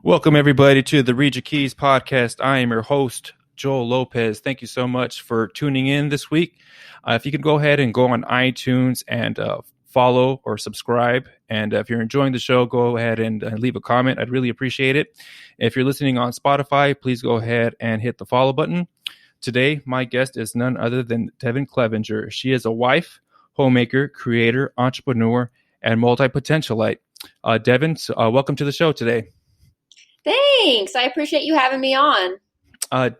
Welcome, everybody, to the Read Your Keys podcast. I am your host, Joel Lopez. Thank you so much for tuning in this week. If you could go ahead and go on iTunes and follow or subscribe. And if you're enjoying the show, go ahead and leave a comment. I'd really appreciate it. If you're listening on Spotify, please go ahead and hit the follow button. Today, my guest is none other than Devin Clevenger. She is a wife, homemaker, creator, entrepreneur, and multipotentialite. Devin, welcome to the show today. Thanks. I appreciate you having me on.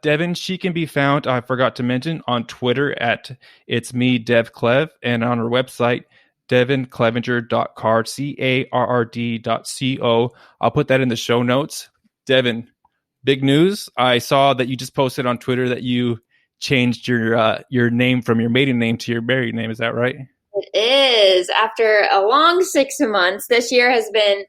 Devin, she can be found, I forgot to mention, on Twitter at It's Me, Dev Clev, and on her website, devinclevenger.card, CARRD.co. I'll put that in the show notes. Devin, big news. I saw that you just posted on Twitter that you changed your name from your maiden name to your married name. Is that right? It is. After a long 6 months, this year has been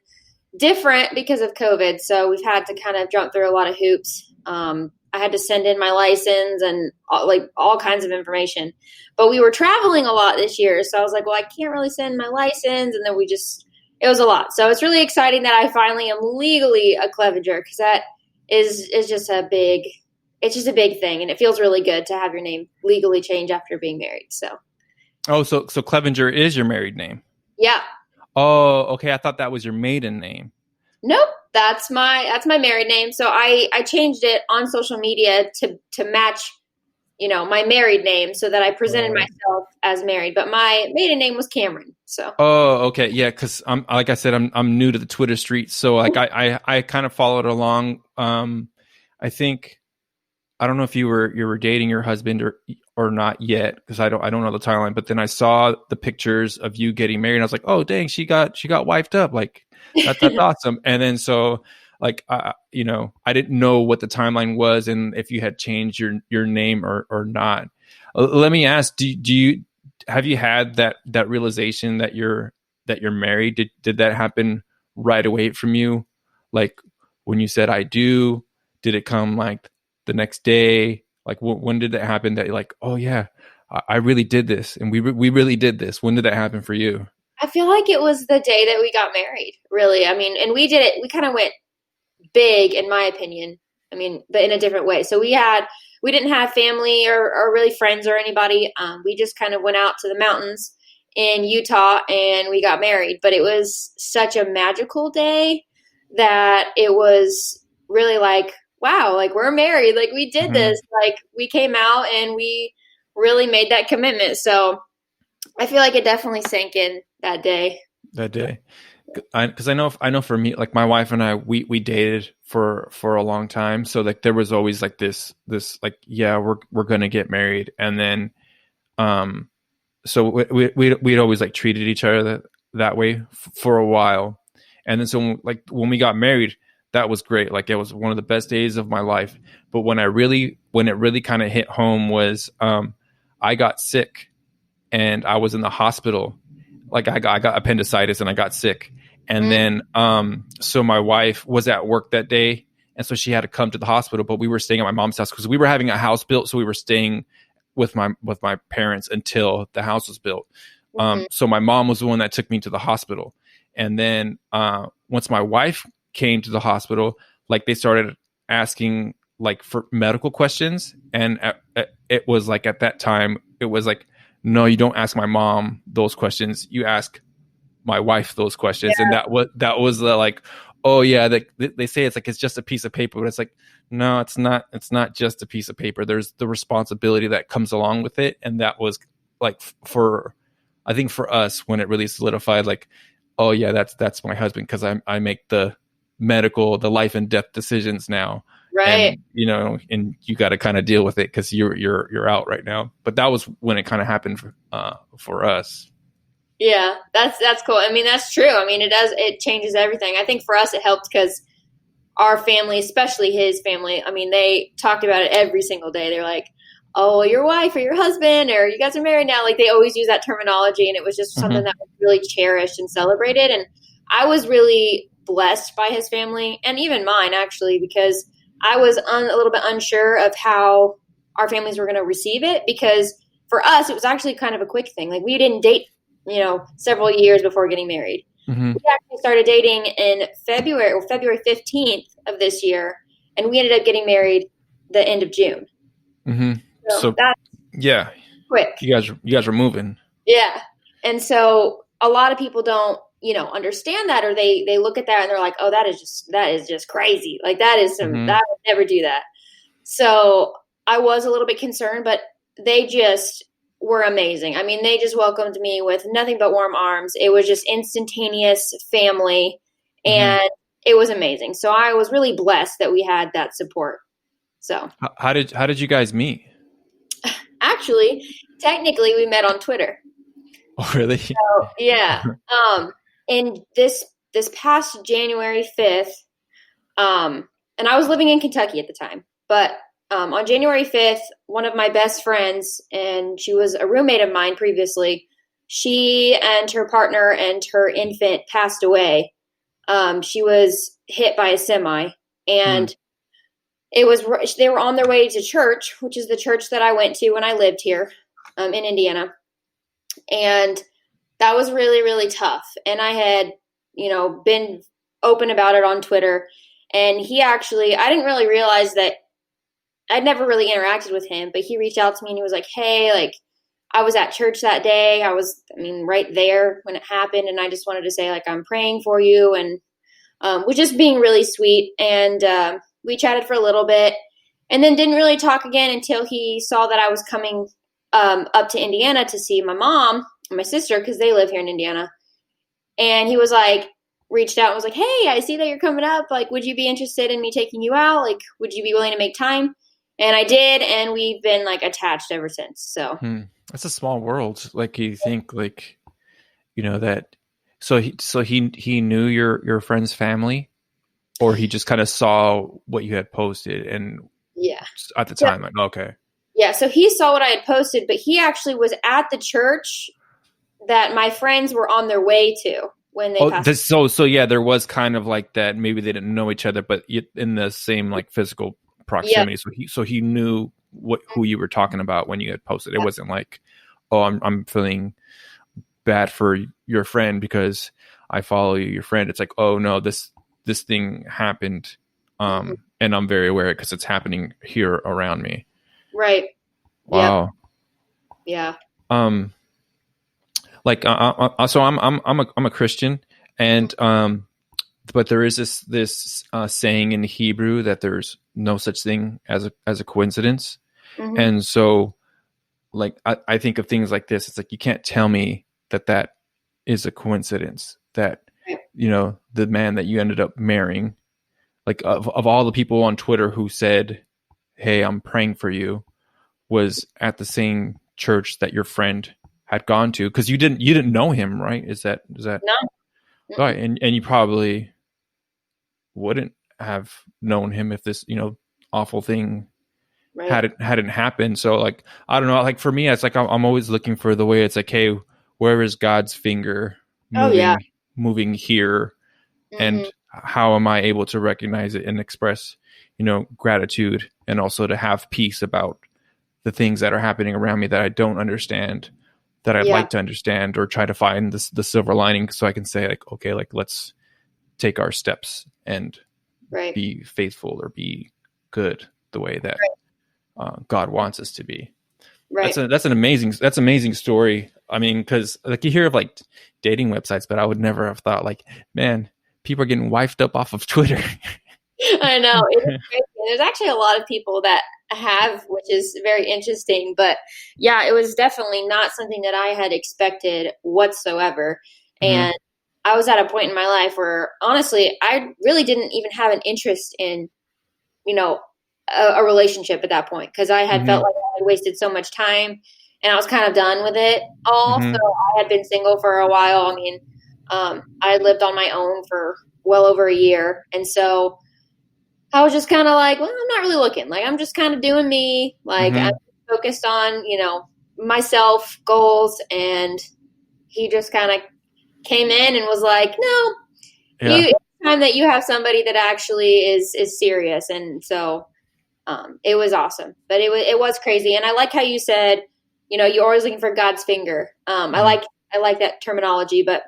different because of COVID. So we've had to kind of jump through a lot of hoops. I had to send in my license and all kinds of information, but we were traveling a lot this year. So I was like, well, I can't really send my license. And then it was a lot. So it's really exciting that I finally am legally a Clevenger, because that is just a big thing. And it feels really good to have your name legally change after being married. So. Oh, so Clevenger is your married name? Yeah. Oh, okay. I thought that was your maiden name. Nope, that's my married name. So I changed it on social media to match, my married name, so that I presented myself as married. But my maiden name was Cameron. So. Oh, okay, yeah. Because like I said, I'm new to the Twitter street, so like I kind of followed along. I think I don't know if you were dating your husband or not yet, because I don't know the timeline. But then I saw the pictures of you getting married, and I was like, oh dang, she got wifed up. Like that's awesome. And then so like I didn't know what the timeline was and if you had changed your name or not. Let me ask, have you had that realization that you're married? Did that happen right away from you? Like when you said I do, did it come like the next day? Like when did that happen that you're like, oh yeah, I really did this, and we really did this? When did that happen for you? I feel like it was the day that we got married, really. I mean, and we kind of went big, in my opinion. I mean, but in a different way. So we didn't have family or really friends or anybody. We just kind of went out to the mountains in Utah and we got married. But it was such a magical day that it was really like, wow, like we're married, like we did this, like we came out and we really made that commitment. So I feel like it definitely sank in that day. Because I know for me, like my wife and I, we dated for a long time. So like there was always like this like, yeah, we're gonna get married. And then so we'd always like treated each other that way for a while. And then so like when we got married, that was great. Like it was one of the best days of my life. But when it really kind of hit home was I got sick and I was in the hospital. Like I got appendicitis and I got sick. And then so my wife was at work that day, and so she had to come to the hospital, but we were staying at my mom's house because we were having a house built, so we were staying with my parents until the house was built. So my mom was the one that took me to the hospital. And then once my wife came to the hospital, like they started asking like for medical questions, and it was like at that time it was like, no, you don't ask my mom those questions, you ask my wife those questions. Yeah. And that was like, oh yeah, they say it's like it's just a piece of paper, but it's like, no, it's not just a piece of paper. There's the responsibility that comes along with it. And that was like I think for us, when it really solidified, like, oh yeah, that's my husband, because I make the life and death decisions now, right? And and you got to kind of deal with it because you're out right now. But that was when it kind of happened for us. Yeah, that's cool. I mean, that's true. I mean, it changes everything. I think for us it helped because our family, especially his family, I mean, they talked about it every single day. They're like, oh, your wife or your husband, or you guys are married now. Like they always use that terminology, and it was just something that was really cherished and celebrated. And I was really blessed by his family, and even mine actually, because I was a little bit unsure of how our families were going to receive it, because for us, it was actually kind of a quick thing. Like we didn't date, several years before getting married. Mm-hmm. We actually started dating in February 15th of this year, and we ended up getting married the end of June. Mm-hmm. So So that's yeah, quick. you guys are moving. Yeah. And so a lot of people don't, understand that, or they look at that and they're like, oh, that is just crazy. Like that Mm-hmm. I would never do that. So I was a little bit concerned, but they just were amazing. I mean, they just welcomed me with nothing but warm arms. It was just instantaneous family, Mm-hmm. and it was amazing. So I was really blessed that we had that support. So How did you guys meet? actually, technically, we met on Twitter. Oh, really? So, yeah. In this past January 5th, and I was living in Kentucky at the time, but on January 5th, one of my best friends, and she was a roommate of mine previously, she and her partner and her infant passed away. She was hit by a semi, Hmm. and they were on their way to church, which is the church that I went to when I lived here in Indiana. And that was really, really tough. And I had, been open about it on Twitter. And I didn't really realize that I'd never really interacted with him, but he reached out to me and he was like, hey, like, I was at church that day. Right there when it happened. And I just wanted to say, like, I'm praying for you. And was just being really sweet. And we chatted for a little bit and then didn't really talk again until he saw that I was coming up to Indiana to see my mom and my sister because they live here in Indiana. And he was like, reached out and was like, hey, I see that you're coming up. Like, would you be interested in me taking you out? Like, would you be willing to make time? And I did. And we've been like attached ever since. So It's a small world. Like you think, like that. So he knew your friend's family, or he just kind of saw what you had posted, and yeah. at the So, time, like, okay, yeah. So he saw what I had posted, but he actually was at the church that my friends were on their way to when they oh, passed. so yeah, there was kind of like that. Maybe they didn't know each other, but in the same like physical Yeah. proximity. So he knew who you were talking about when you had posted. It wasn't like, oh, I'm feeling bad for your friend because I follow your friend. It's like, oh no, this thing happened, and I'm very aware because it's happening here around me. Right. Wow. Yeah. Like so I'm a Christian, and but there is this saying in Hebrew that there's no such thing as a coincidence. Mm-hmm. And so like I think of things like this. It's like you can't tell me that is a coincidence, that the man that you ended up marrying, like of all the people on Twitter who said, hey, I'm praying for you, was at the same church that your friend had gone to, because you didn't know him, right? Is that No. right? And you probably wouldn't have known him if this awful thing Right. hadn't happened. So like I don't know, like for me it's like I'm always looking for the way. It's like, hey, where is God's finger Oh yeah. moving here, and how am I able to recognize it and express gratitude, and also to have peace about the things that are happening around me that I don't understand, that I'd like to understand, or try to find the silver lining, so I can say like, okay, like let's take our steps and be faithful or be good the way that God wants us to be. Right. That's an amazing story. I mean, because like you hear of like dating websites, but I would never have thought like, man, people are getting wifed up off of Twitter. I know. It is crazy. There's actually a lot of people that have, which is very interesting. But yeah, it was definitely not something that I had expected whatsoever. And I was at a point in my life where honestly, I really didn't even have an interest in, a relationship at that point, because I had felt like I had wasted so much time and I was kind of done with it all. So I had been single for a while. I mean, I had lived on my own for well over a year. And so I was just kind of like, well, I'm not really looking. Like, I'm just kind of doing me. Like, I'm focused on, myself, goals. And he just kind of came in and was like, no, it's time that you have somebody that actually is serious. And so it was awesome. But it was crazy. And I like how you said, you're always looking for God's finger. I like that terminology. But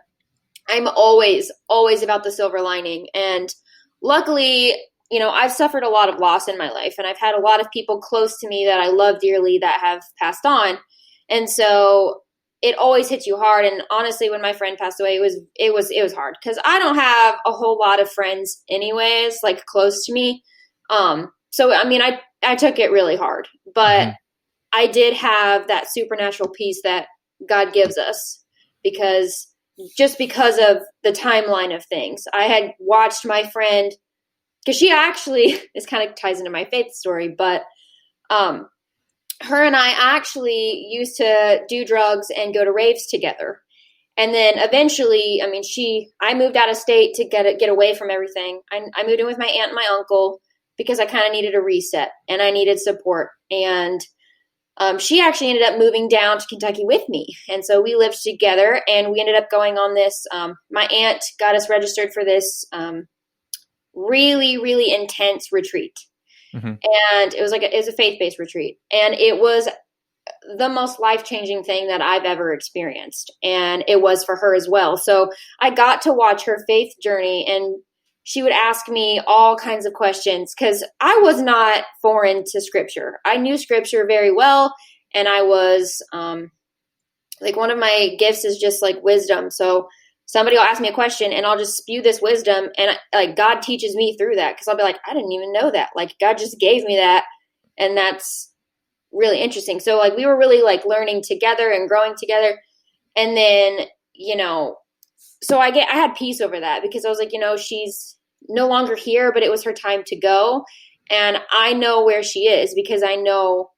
I'm always, always about the silver lining. And luckily, I've suffered a lot of loss in my life, and I've had a lot of people close to me that I love dearly that have passed on. And so it always hits you hard. And honestly, when my friend passed away, it was hard because I don't have a whole lot of friends anyways, like close to me. So I mean, I took it really hard, but I did have that supernatural peace that God gives us because of the timeline of things. I had watched my friend, because she actually, this kind of ties into my faith story, but her and I actually used to do drugs and go to raves together. And then eventually, I mean, I moved out of state to get away from everything. I moved in with my aunt and my uncle because I kind of needed a reset and I needed support. And she actually ended up moving down to Kentucky with me. And so we lived together and we ended up going on this. My aunt got us registered for this really, really intense retreat. And it was a faith-based retreat. And it was the most life-changing thing that I've ever experienced. And it was for her as well. So I got to watch her faith journey, and she would ask me all kinds of questions because I was not foreign to scripture. I knew scripture very well. And I was like, one of my gifts is just like wisdom. So somebody will ask me a question and I'll just spew this wisdom, and like God teaches me through that because I'll be like, I didn't even know that. Like God just gave me that. And that's really interesting. So like we were really like learning together and growing together. And then, so I had peace over that because I was like, she's no longer here, but it was her time to go. And I know where she is because I know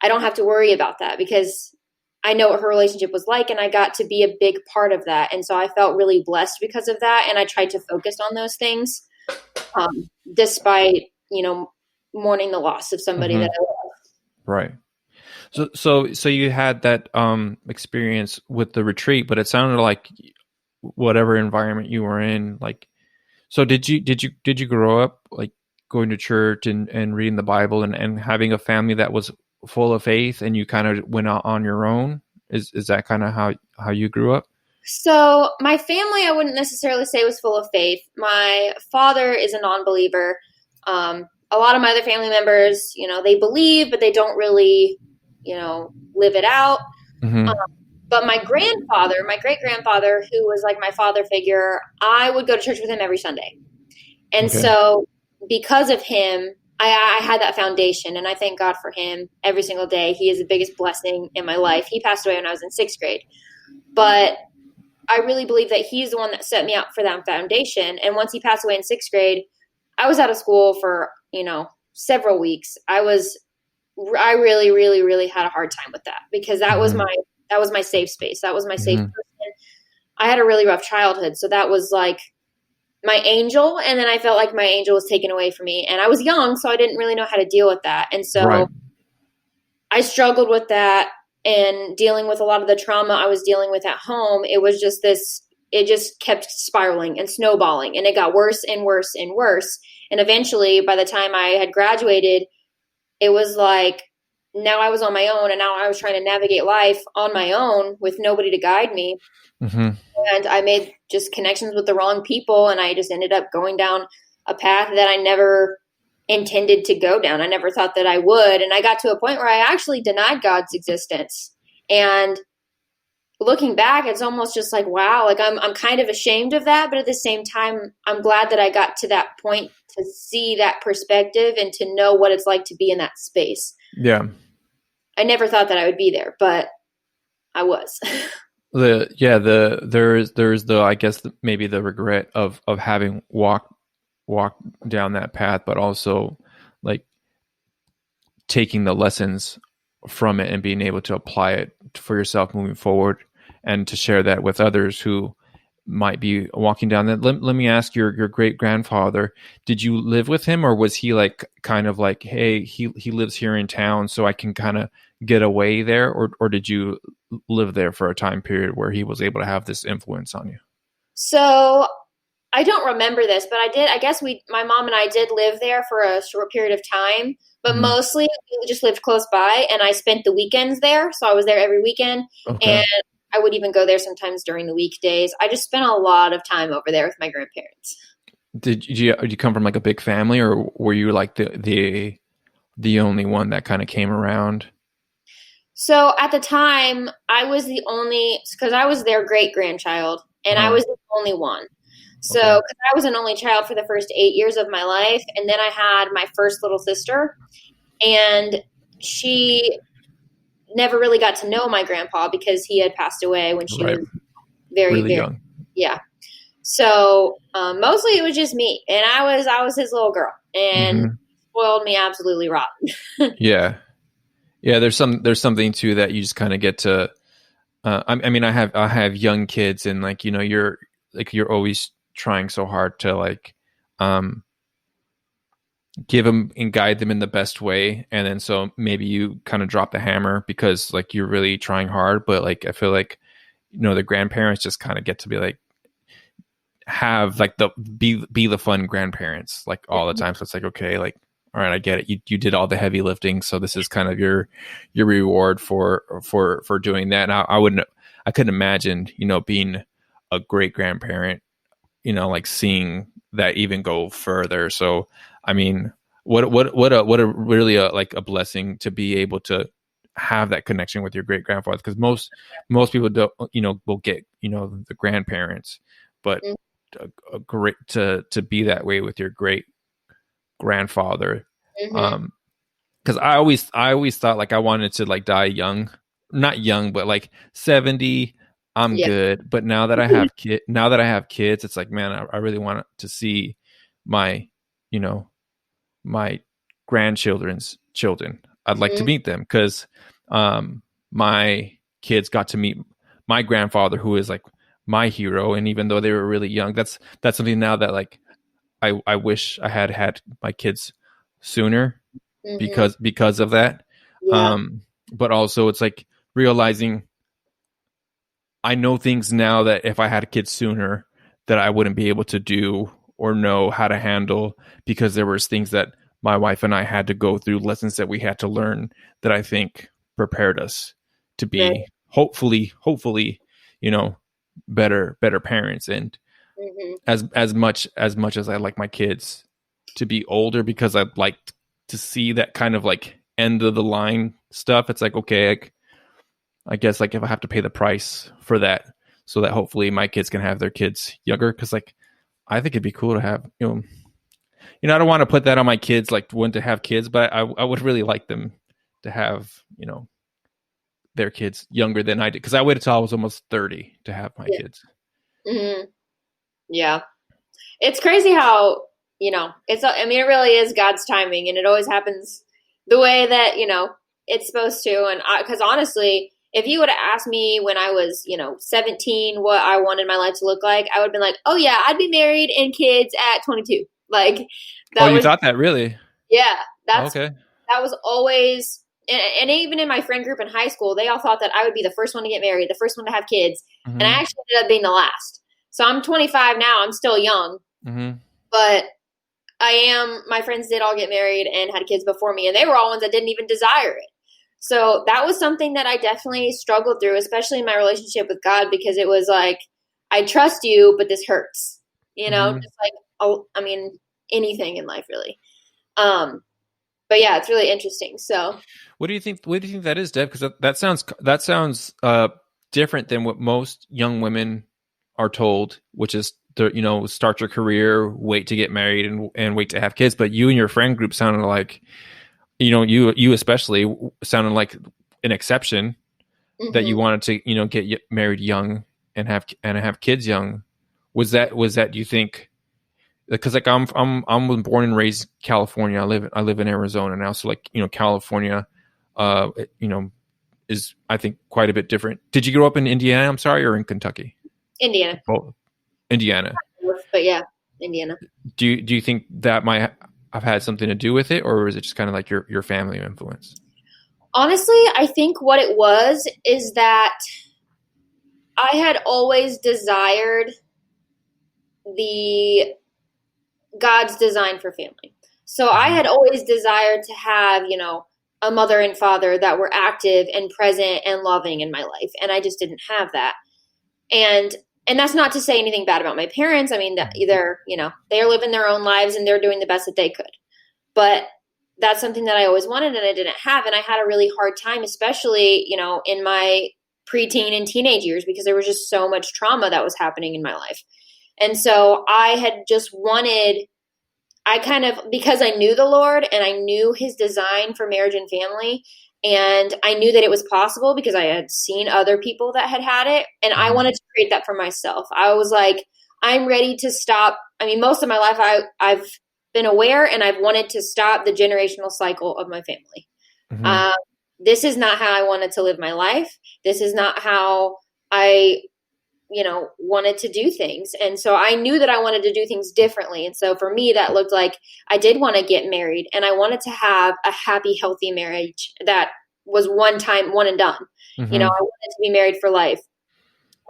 I don't have to worry about that because I know what her relationship was like, and I got to be a big part of that. And so I felt really blessed because of that. And I tried to focus on those things, despite, mourning the loss of somebody that I love. Right. So you had that experience with the retreat, but it sounded like whatever environment you were in, like, so did you grow up like going to church and reading the Bible and having a family that was full of faith, and you kind of went out on your own? Is that kind of how you grew up? So my family, I wouldn't necessarily say was full of faith. My father is a non-believer. A lot of my other family members, they believe, but they don't really, live it out. But my grandfather, my great-grandfather, who was like my father figure, I would go to church with him every Sunday. And so because of him, I had that foundation, and I thank God for him every single day. He is the biggest blessing in my life. He passed away when I was in 6th grade. But I really believe that he's the one that set me up for that foundation. And once he passed away in 6th grade, I was out of school for, several weeks. I really, really, really had a hard time with that because that was my safe space. That was my safe person. I had a really rough childhood. So that was like my angel. And then I felt like my angel was taken away from me, and I was young, so I didn't really know how to deal with that. And so I struggled with that, and dealing with a lot of the trauma I was dealing with at home. It was just it just kept spiraling and snowballing, and it got worse and worse and worse. And eventually, by the time I had graduated, it was like, now I was on my own, and now I was trying to navigate life on my own with nobody to guide me. And I made just connections with the wrong people, and I just ended up going down a path that I never intended to go down. I never thought that I would. And I got to a point where I actually denied God's existence. And looking back, it's almost just like, wow, like I'm kind of ashamed of that. But at the same time, I'm glad that I got to that point to see that perspective and to know what it's like to be in that space. Yeah. I never thought that I would be there, but I was. There is the, I guess, maybe the regret of having walked down that path, but also like taking the lessons from it and being able to apply it for yourself moving forward, and to share that with others who might be walking down that. Let me ask, your great grandfather, did you live with him, or was he like kind of like, hey, he lives here in town, so I can kind of get away there, or did you live there for a time period where he was able to have this influence on you? So I don't remember this, but I guess my mom and I did live there for a short period of time, but mostly we just lived close by, and I spent the weekends there. So I was there every weekend. Okay. And I would even go there sometimes during the weekdays. I just spent a lot of time over there with my grandparents. Did you come from like a big family, or were you like the only one that kind of came around? So at the time, I was the only, because I was their great grandchild, and I Uh-huh. was the only one. So, Okay. because I was an only child for the first 8 years of my life, and then I had my first little sister, and she never really got to know my grandpa because he had passed away when she Right. was very, Really very, young. yeah. So mostly it was just me, and I was his little girl, and he Hmm. spoiled me absolutely rotten. Yeah. Yeah. There's something too that you just kind of get to. I mean, I have young kids, and like you're always trying so hard to like um give them and guide them in the best way, and then so maybe you kind of drop the hammer because like you're really trying hard, but like I feel like the grandparents just kind of get to be like have like the be the fun grandparents like all the time. So it's like, okay, like, all right, I get it. You did all the heavy lifting, so this is kind of your reward for doing that. And I couldn't imagine being a great grandparent, like seeing that even go further. So I mean, what a really like a blessing to be able to have that connection with your great grandfather, because most people don't will get the grandparents, but a great to be that way with your great grandfather. Mm-hmm. um because I always thought like I wanted to like die young, not young but like 70. I'm Yeah. good. But now that I have kids, it's like, man, I really want to see my you know my grandchildren's children. I'd like to Mm-hmm. meet them because my kids got to meet my grandfather, who is like my hero. And even though they were really young, that's something now that like I wish I had my kids sooner Mm-hmm. because of that. Yeah. Um, but also it's like realizing I know things now that if I had kids sooner that I wouldn't be able to do or know how to handle, because there was things that my wife and I had to go through, lessons that we had to learn, that I think prepared us to Right. be hopefully, you know, better parents. And Mm-hmm. as much as I like my kids to be older, because I'd like to see that kind of like end of the line stuff, it's like, okay, I guess like if I have to pay the price for that, so that hopefully my kids can have their kids younger, because like I think it'd be cool to have I don't want to put that on my kids, like when to have kids, but I would really like them to have their kids younger than I did, because I waited till I was almost 30 to have my Yeah. kids. Mm-hmm. Yeah. It's crazy how, I mean, it really is God's timing, and it always happens the way that, it's supposed to. And because honestly, if you would have asked me when I was, 17, what I wanted my life to look like, I would have been like, oh yeah, I'd be married and kids at 22. Like Oh, that you was, thought that, really? yeah, Okay. that was always, and even in my friend group in high school, they all thought that I would be the first one to get married, the first one to have kids. And I Mm-hmm. actually ended up being the last. So I'm 25 now. I'm still young, Mm-hmm. but my friends did all get married and had kids before me, and they were all ones that didn't even desire it. So that was something that I definitely struggled through, especially in my relationship with God, because it was like, I trust you, but this hurts, Mm-hmm. just like, oh, I mean, anything in life really. Um, but yeah, it's really interesting. So, What do you think that is, Deb? Because that sounds different than what most young women are told, which is to start your career, wait to get married, and wait to have kids. But you and your friend group sounded like you especially sounded like an exception, that you mhm. wanted to get married young and have kids young. Was that, do you think? Because like I'm born and raised California. I live in Arizona now, so like California, uh, you know, is I think quite a bit different. Did you grow up in Indiana? I'm sorry, or in Kentucky? Indiana, Both. Indiana. but yeah, Indiana. Do you think that might have had something to do with it, or is it just kind of like your family influence? Honestly, I think what it was is that I had always desired the God's design for family. So I had always desired to have, a mother and father that were active and present and loving in my life. And I just didn't have that. And that's not to say anything bad about my parents. I mean, they're, they're living their own lives and they're doing the best that they could. But that's something that I always wanted and I didn't have. And I had a really hard time, especially, in my preteen and teenage years, because there was just so much trauma that was happening in my life. And so I had just wanted, because I knew the Lord and I knew his design for marriage and family, and I knew that it was possible because I had seen other people that had it, and I wanted to create that for myself. I was like, I'm ready to stop. I mean, most of my life I've been aware and I've wanted to stop the generational cycle of my family. Mm-hmm. This is not how I wanted to live my life. This is not how I wanted to do things. And so I knew that I wanted to do things differently. And so for me, that looked like I did want to get married and I wanted to have a happy, healthy marriage that was one and done. Mm-hmm. I wanted to be married for life.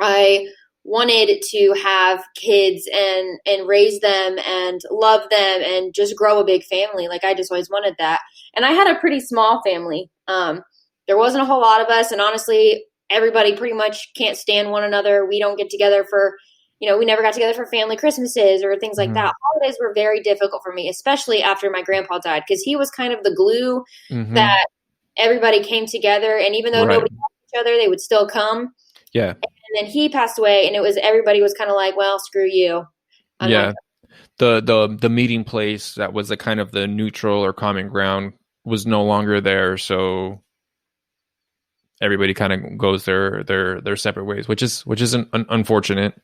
I wanted to have kids and raise them and love them and just grow a big family. Like I just always wanted that. And I had a pretty small family. There wasn't a whole lot of us. And honestly, everybody pretty much can't stand one another. We don't get together for, we never got together for family Christmases or things like mm-hmm. that. Holidays were very difficult for me, especially after my grandpa died, because he was kind of the glue mm-hmm. that everybody came together. And even though nobody liked each other, they would still come. Yeah. And then he passed away and everybody was kind of like, well, screw you. Yeah. The meeting place that was the kind of the neutral or common ground was no longer there. So everybody kind of goes their separate ways, which is unfortunate.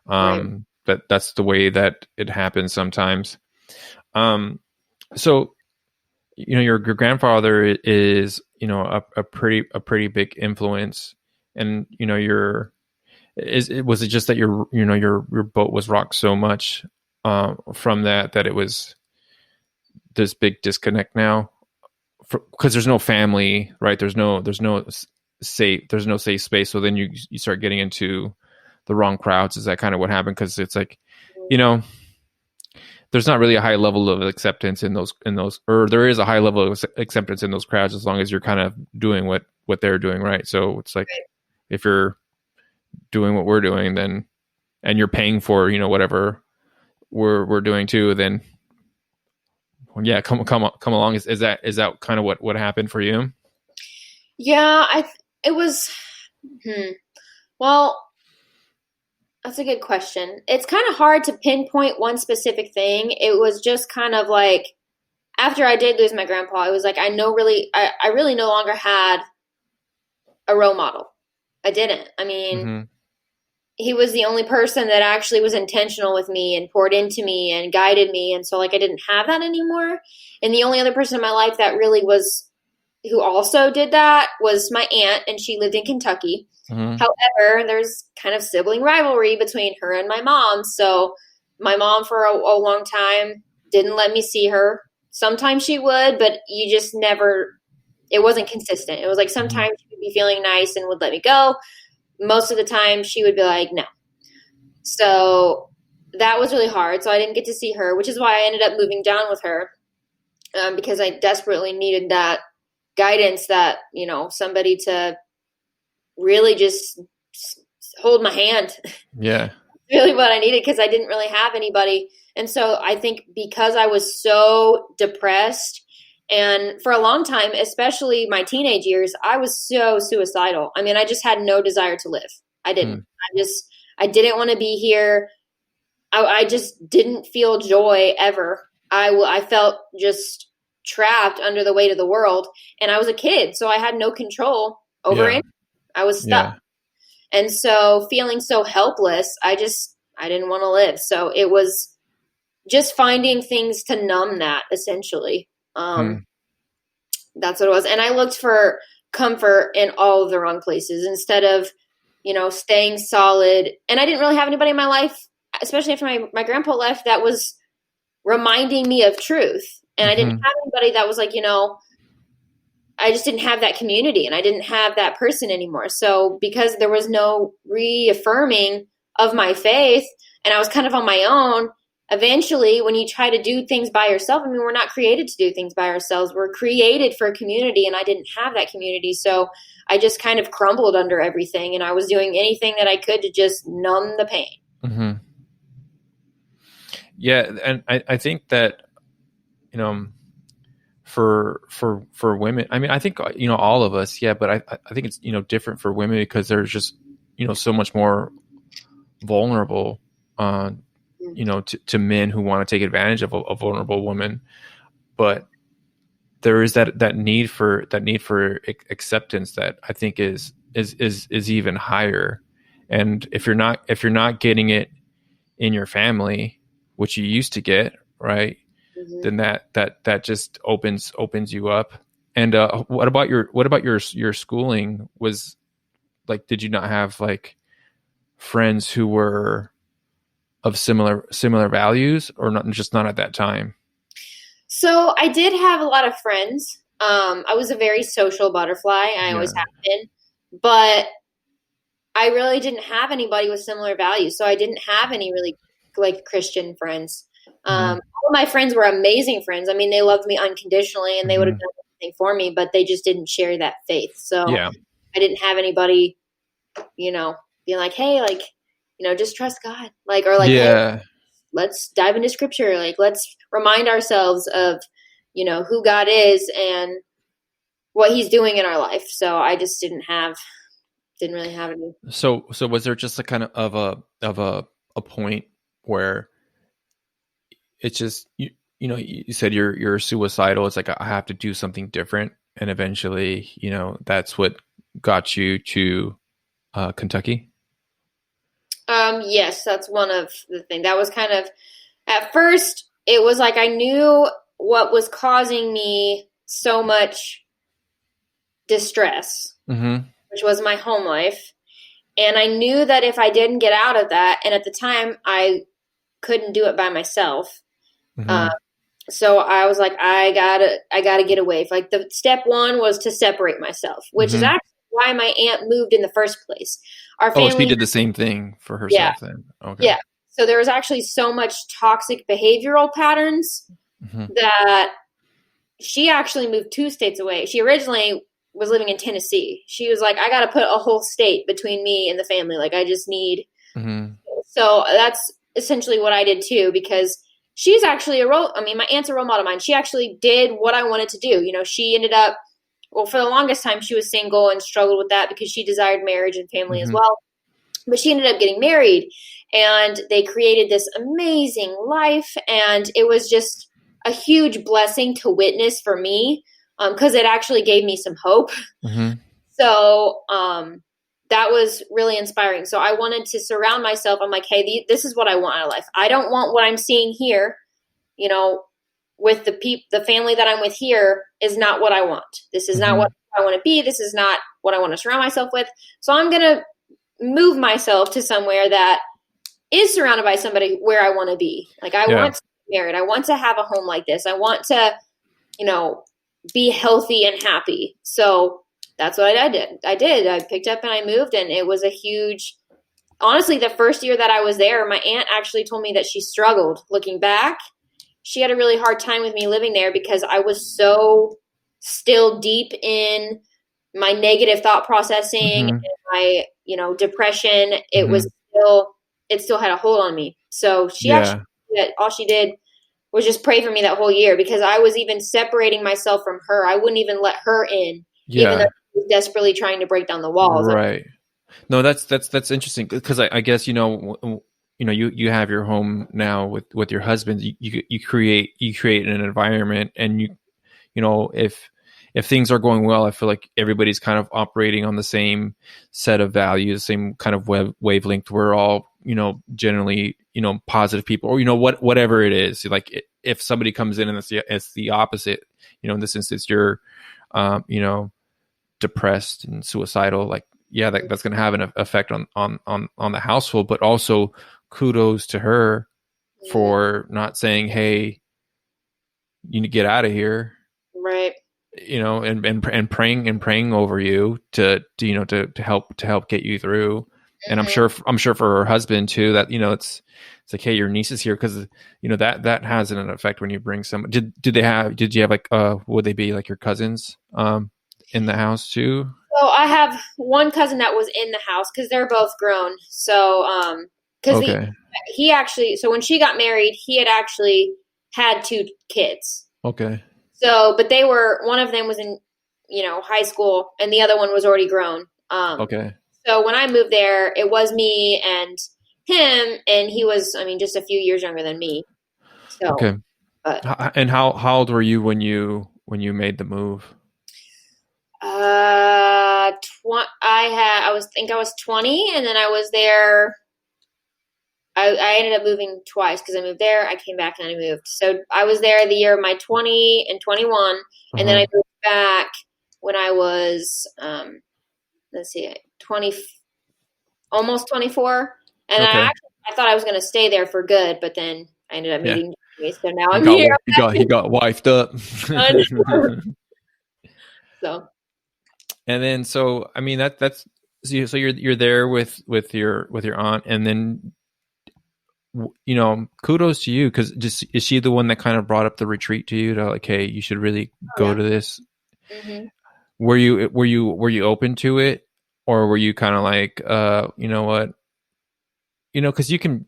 But that's the way that it happens sometimes. So, your grandfather is, a pretty big influence, and, was it just that your boat was rocked so much, from that it was this big disconnect now, because there's no family, right? There's no safe space. So then you start getting into the wrong crowds. Is that kind of what happened? Because it's like, there's not really a high level of acceptance in those, or there is a high level of acceptance in those crowds as long as you're kind of doing what they're doing, right? So it's like, if you're doing what we're doing, then, and you're paying for, whatever we're doing too, then yeah, come along. Is that kind of what happened for you? Yeah, it was, well, that's a good question. It's kind of hard to pinpoint one specific thing. It was just kind of like, after I did lose my grandpa, it was like, I really no longer had a role model. I didn't. I mean, mm-hmm. He was the only person that actually was intentional with me and poured into me and guided me. And so like, I didn't have that anymore. And the only other person in my life that really was, who also did that, was my aunt, and she lived in Kentucky. Mm-hmm. However, there's kind of sibling rivalry between her and my mom. So my mom for a long time didn't let me see her. Sometimes she would, but you just never, it wasn't consistent. It was like sometimes she would be feeling nice and would let me go. Most of the time she would be like, no. So that was really hard. So I didn't get to see her, which is why I ended up moving down with her, because I desperately needed that guidance, that, somebody to really just hold my hand. Yeah. Really what I needed, because I didn't really have anybody. And so I think because I was so depressed, and for a long time, especially my teenage years, I was so suicidal. I mean, I just had no desire to live. I didn't. I didn't want to be here. I just didn't feel joy ever. I felt just trapped under the weight of the world. And I was a kid, so I had no control over it. I was stuck. Yeah. And so feeling so helpless, I didn't want to live. So it was just finding things to numb that, essentially. That's what it was. And I looked for comfort in all of the wrong places instead of, staying solid. And I didn't really have anybody in my life, especially after my grandpa left, that was reminding me of truth. And I didn't have anybody that was like, I just didn't have that community, and I didn't have that person anymore. So because there was no reaffirming of my faith, and I was kind of on my own, eventually when you try to do things by yourself, I mean, we're not created to do things by ourselves. We're created for a community, and I didn't have that community. So I just kind of crumbled under everything, and I was doing anything that I could to just numb the pain. Mm-hmm. Yeah. And I think that, you know, for women, I mean, I think, you know, all of us, yeah, but I think it's, you know, different for women because there's just, you know, so much more vulnerable, you know, to men who want to take advantage of a vulnerable woman. But there is that need for acceptance that I think is even higher. And if you're not getting it in your family, which you used to get, right, then that just opens you up. And what about your schooling? Was like, did you not have like friends who were of similar values, or not at that time? So I did have a lot of friends. I was a very social butterfly. I always have been, but I really didn't have anybody with similar values. So I didn't have any really like Christian friends. All of my friends were amazing friends. I mean, they loved me unconditionally, and they would have done anything for me, but they just didn't share that faith. So I didn't have anybody, you know, being like, hey, like, you know, just trust God. Like, or like, hey, let's dive into scripture. Like, let's remind ourselves of, you know, who God is and what he's doing in our life. So I just didn't really have any. So was there just a kind of a point where it's just, you know, you said you're suicidal. It's like, I have to do something different. And eventually, you know, that's what got you to Kentucky? Yes, that's one of the things. That was kind of, at first, it was like I knew what was causing me so much distress, which was my home life. And I knew that if I didn't get out of that, and at the time I couldn't do it by myself. So I was like, I gotta get away. Like, the step one was to separate myself, which is actually why my aunt moved in the first place. Our family, she did the same thing for herself then. Okay. Yeah. So there was actually so much toxic behavioral patterns that she actually moved 2 states away. She originally was living in Tennessee. She was like, I got to put a whole state between me and the family. Like, I just need. So that's essentially what I did too, because she's actually my aunt's a role model of mine. She actually did what I wanted to do. You know, she ended up, well, for the longest time, she was single and struggled with that because she desired marriage and family as well. But she ended up getting married, and they created this amazing life. And it was just a huge blessing to witness for me, because it actually gave me some hope. So that was really inspiring. So I wanted to surround myself. I'm like, hey, this is what I want out of life. I don't want what I'm seeing here, you know, with the family that I'm with here is not what I want. This is not what I want to be. This is not what I want to surround myself with. So I'm going to move myself to somewhere that is surrounded by somebody where I want to be. Like, I want to be married. I want to have a home like this. I want to, you know, be healthy and happy. So that's what I did. I picked up and I moved, and it was a huge, honestly, the first year that I was there, my aunt actually told me that she struggled. Looking back, she had a really hard time with me living there because I was so still deep in my negative thought processing and my, you know, depression. It still had a hold on me. So all she did was just pray for me that whole year, because I was even separating myself from her. I wouldn't even let her in, even though she was desperately trying to break down the walls. Right. No, that's interesting, because I guess, you know, you have your home now with your husband. You create an environment, and you know, if things are going well, I feel like everybody's kind of operating on the same set of values, same kind of wavelength. We're all, you know, generally, you know, positive people, or, you know, whatever it is. Like, if somebody comes in and it's the opposite, you know, in this instance, you're, you know, depressed and suicidal, like, that's going to have an effect on the household. But also, kudos to her for not saying, hey, you need to get out of here. Right. You know, and praying over you to you know, to help get you through. And I'm sure for her husband too, that, you know, it's it's like, hey, your niece is here, because that has an effect when you bring some. Did you have like would they be like your cousins in the house too? So I have one cousin that was in the house because they're both grown. So because Okay. he actually, so when she got married, he had actually had two kids. Okay. So, but one of them was in, high school, and the other one was already grown. Okay. So when I moved there, it was me and him, and he was, I mean, just a few years younger than me. So, Okay. but And how old were you when you made the move? I was 20, and then I was there. I ended up moving twice because I moved there, I came back, and I moved. So I was there the year of my 20 and 21, and then Uh-huh. I moved back when I was, let's see, 20, almost 24. And Okay. I thought I was going to stay there for good, but then I ended up Yeah. meeting Jamie, so now He I'm got here. he got wifed up. So And then, so I mean, that's so you're there with your aunt, and then kudos to you, because just is she the one that kind of brought up the retreat to you, to like, hey, you should really oh go yeah. to this? Hmm. Were you open to it, or were you kind of like, you know what, because you can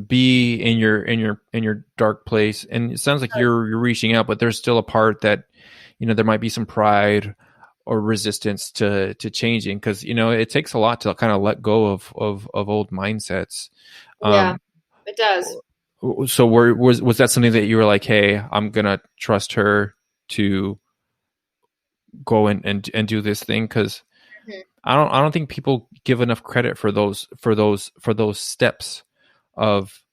be in your dark place, and it sounds like you're reaching out, but there's still a part that there might be some pride or resistance to changing, because it takes a lot to kind of let go of old mindsets. Yeah, um it does. so was that something that you were like, hey, I'm gonna trust her to go and do this thing? Because Mhm. I don't think people give enough credit for those steps of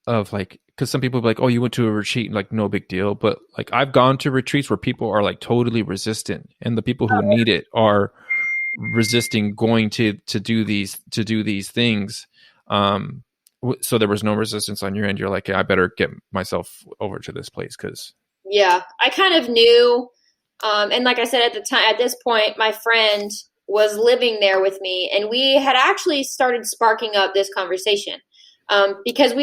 Yeah. like, because some people be like, oh, you went to a retreat, like, no big deal. But like, I've gone to retreats where people are like totally resistant, and the people who need it are resisting going to do these things. So there was no resistance on your end. You're like, yeah, I better get myself over to this place, because Yeah, I kind of knew, and like I said at this point, my friend was living there with me, and we had actually started sparking up this conversation, because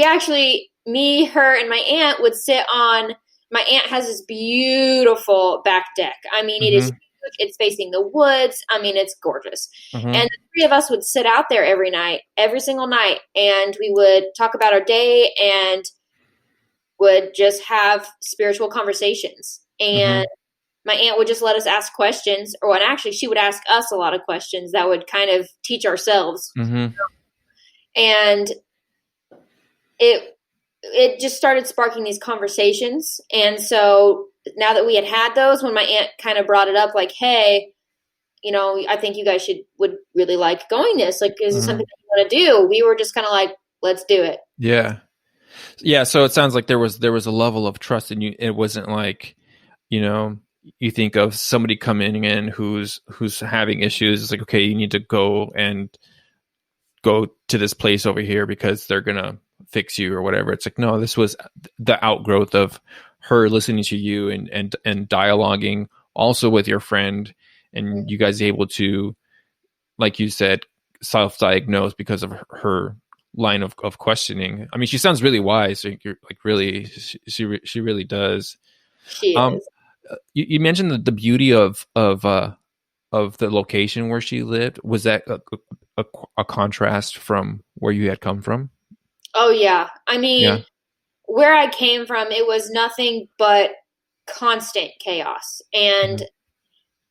me, her, and my aunt would sit on. My aunt has this beautiful back deck. I mean, it is mm-hmm, huge. It's facing the woods. I mean, it's gorgeous. mm-hmm, And the three of us would sit out there every night, every single night, and we would talk about our day and would just have spiritual conversations. mm-hmm, And my aunt would just let us ask questions, and actually, she would ask us a lot of questions that would kind of teach ourselves. mm-hmm, And it just started sparking these conversations. And so now that we had those, when my aunt kind of brought it up, like, hey, I think you guys would really like going this. Like, is this mm-hmm. something that you want to do? We were just kind of like, let's do it. Yeah. So it sounds like there was a level of trust in you. It wasn't like, you think of somebody coming in who's having issues. It's like, okay, you need to go to this place over here because they're gonna fix you or whatever. It's like, no, this was the outgrowth of her listening to you and dialoguing also with your friend, and you guys able to, like you said, self-diagnose because of her line of questioning. I mean, she sounds really wise. So you're like, really, she really does. She Um, is. you mentioned the beauty of the location where she lived. Was that a contrast from where you had come from? Oh, yeah. I Yeah. mean, where I came from, it was nothing but constant chaos. And Mm-hmm.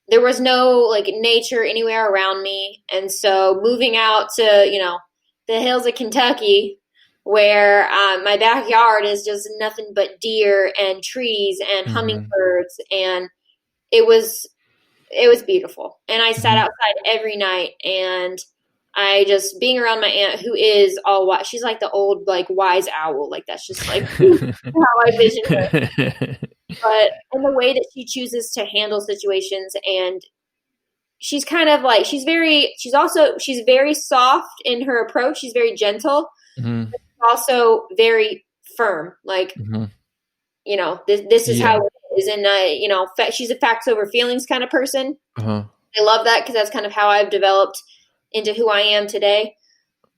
there was no like nature anywhere around me. And so moving out to, the hills of Kentucky, where my backyard is just nothing but deer and trees and Mm-hmm. hummingbirds. And it was, it was beautiful. And I sat Mm-hmm. outside every night, and I just being around my aunt, who is all wise. She's like the old, like, wise owl. Like, that's just like how I vision her. But in the way that she chooses to handle situations, and she's kind of like, she's very soft in her approach. She's very gentle, Mm-hmm. but also very firm. Like, Mm-hmm. this is how Yeah. it is. And, she's a facts over feelings kind of person. Uh-huh. I love that because that's kind of how I've developed into who I am today.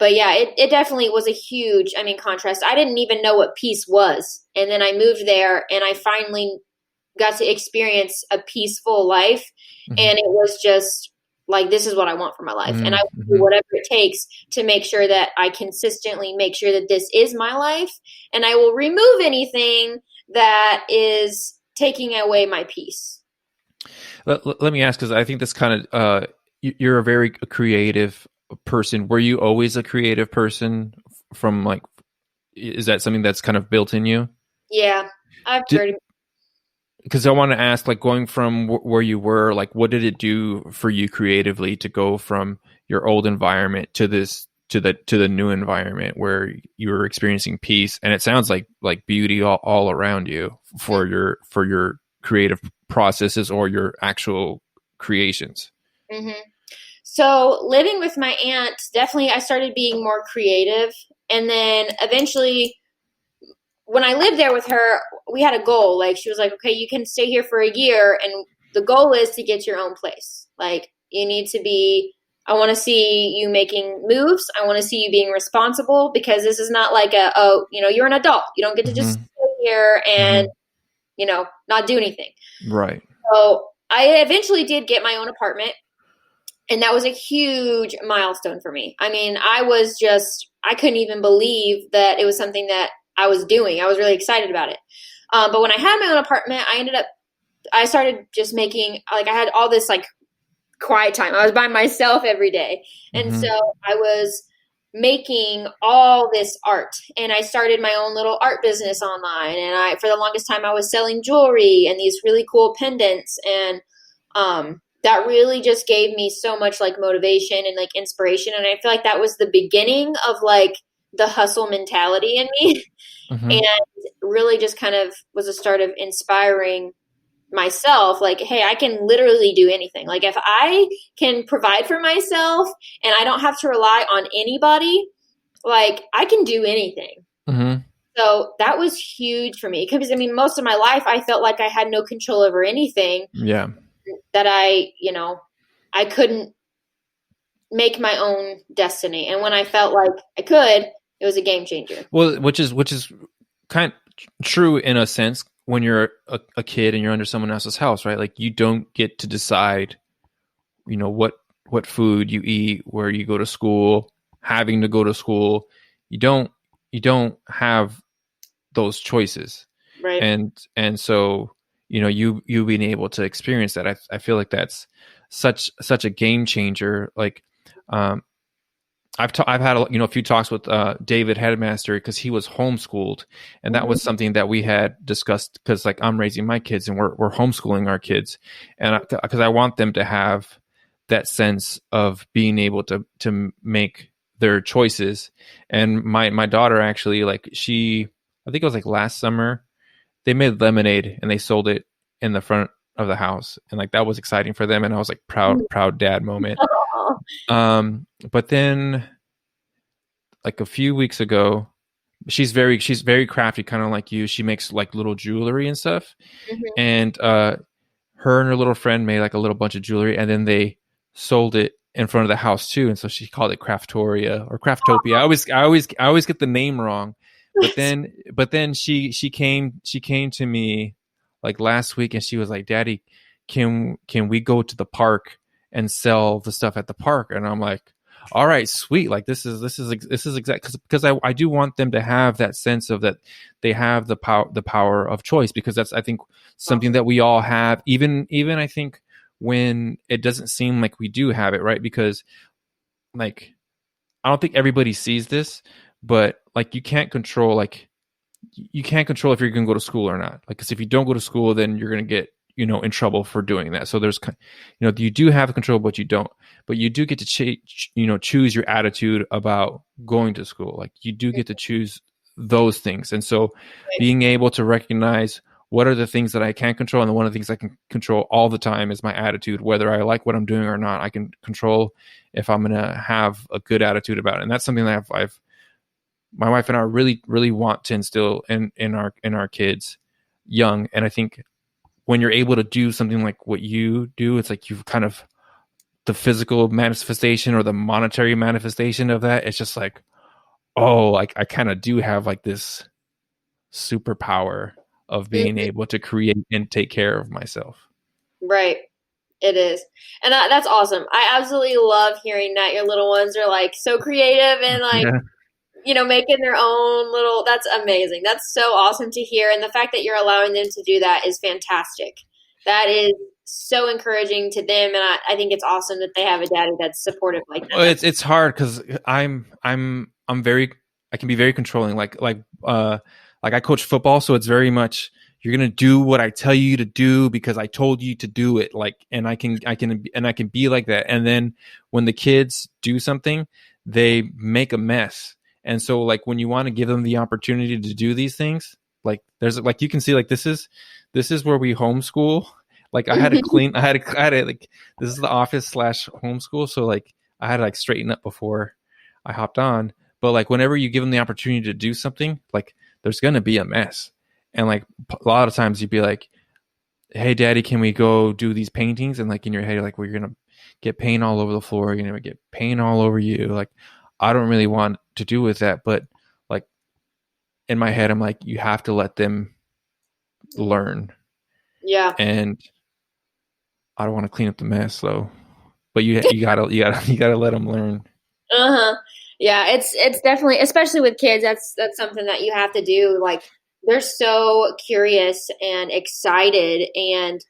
but yeah, it definitely was a huge, I mean, contrast. I didn't even know what peace was. And then I moved there and I finally got to experience a peaceful life. Mm-hmm. And it was just like, this is what I want for my life. And I will Mm-hmm. do whatever it takes to make sure that I consistently make sure that this is my life. And I will remove anything that is taking away my peace. Let me ask, because I think this kind of you're a very creative person. Were you always a creative person from like, is that something that's kind of built in you? Yeah, I've heard. Because I want to ask, like, going from where you were, like, what did it do for you creatively to go from your old environment to this to the new environment where you were experiencing peace, and it sounds like beauty all around you for your creative processes or your actual creations. Mm-hmm. So living with my aunt, definitely I started being more creative. And then eventually when I lived there with her, we had a goal. Like she was like, okay, you can stay here for a year and the goal is to get your own place. Like you need to be, I want to see you making moves. I want to see you being responsible because this is not like you're an adult. You don't get to just Mm-hmm. stay here and, Mm-hmm. not do anything. Right. So I eventually did get my own apartment. And that was a huge milestone for me. I mean, I couldn't even believe that it was something that I was doing. I was really excited about it. But when I had my own apartment, I started just making, like, I had all this, like, quiet time. I was by myself every day. And Mm-hmm. so I was making all this art. And I started my own little art business online. And for the longest time, I was selling jewelry and these really cool pendants. And, that really just gave me so much like motivation and like inspiration. And I feel like that was the beginning of like the hustle mentality in me Mm-hmm. and really just kind of was a start of inspiring myself. Like, hey, I can literally do anything. Like if I can provide for myself and I don't have to rely on anybody, like I can do anything. Mm-hmm. So that was huge for me because I mean, most of my life I felt like I had no control over anything Yeah. that I couldn't make my own destiny. And when I felt like I could, it was a game changer. Well, which is kind of true in a sense when you're a kid and you're under someone else's house, right? Like you don't get to decide, what food you eat, where you go to school, having to go to school. You don't have those choices. Right. And so, you being able to experience that, I feel like that's such a game changer. Like, I've had a few talks with David Headmaster because he was homeschooled, and that was something that we had discussed because like I'm raising my kids and we're homeschooling our kids, and because I want them to have that sense of being able to make their choices. And my daughter actually, like, I think it was like last summer, they made lemonade and they sold it in the front of the house, and like that was exciting for them, and I was like proud dad moment. But then like a few weeks ago, she's very crafty, kind of like you. She makes like little jewelry and stuff. And her and her little friend made like a little bunch of jewelry, and then they sold it in front of the house too. And so she called it Craftoria or Craftopia. I always get the name wrong. But then she came to me like last week, and she was like, "Daddy, can we go to the park and sell the stuff at the park?" And I'm like, "All right, sweet. Like this is exact because I do want them to have that sense of that they have the power of choice, because that's, I think, something that we all have, even I think when it doesn't seem like we do have it, right? Because like I don't think everybody sees this, but like you can't control if you're going to go to school or not. Like, because if you don't go to school, then you're going to get in trouble for doing that. So there's you do have control, but you don't. But you do get to choose your attitude about going to school. Like you do get to choose those things. And so being able to recognize what are the things that I can control, and one of the things I can control all the time is my attitude, whether I like what I'm doing or not. I can control if I'm going to have a good attitude about it. And that's something that my wife and I really, really want to instill in our kids young. And I think when you're able to do something like what you do, it's like you've kind of the physical manifestation or the monetary manifestation of that. It's just like, oh, like I kind of do have like this superpower of being Mhm. able to create and take care of myself. Right. It is. And that's awesome. I absolutely love hearing that your little ones are like so creative and like, Yeah. making their own little, that's amazing. That's so awesome to hear. And the fact that you're allowing them to do that is fantastic. That is so encouraging to them. And I think it's awesome that they have a daddy that's supportive like that. Well, it's hard because I'm very, I can be very controlling. Like I coach football, so it's very much you're gonna do what I tell you to do because I told you to do it. Like, and I can be like that. And then when the kids do something, they make a mess. And so like when you want to give them the opportunity to do these things, like there's like you can see like this is where we homeschool. Like I had to clean, I had to like this is the office slash homeschool, so like I had to like straighten up before I hopped on. But like whenever you give them the opportunity to do something, like there's gonna be a mess, and like a lot of times you'd be like, "Hey, Daddy, can we go do these paintings?" And like in your head, you're like, "Well, you're gonna get paint all over the floor. You're gonna get paint all over you." Like I don't really want to do with that, but like in my head, I'm like, you have to let them learn, Yeah. and I don't want to clean up the mess though. But you gotta let them learn. Uh-huh. Yeah, it's definitely, especially with kids, that's something that you have to do. Like they're so curious and excited, and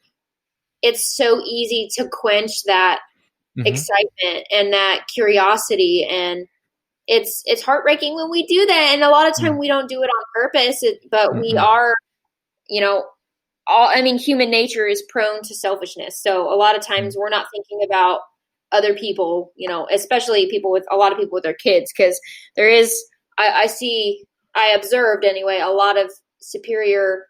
it's so easy to quench that Mm-hmm. excitement and that curiosity, and it's heartbreaking when we do that, and a lot of time we don't do it on purpose, but we Mm-mm. are, you know, all, I mean, human nature is prone to selfishness. So a lot of times we're not thinking about other people, especially people with a lot of people with their kids, because there is, I see, I observed anyway, a lot of superior,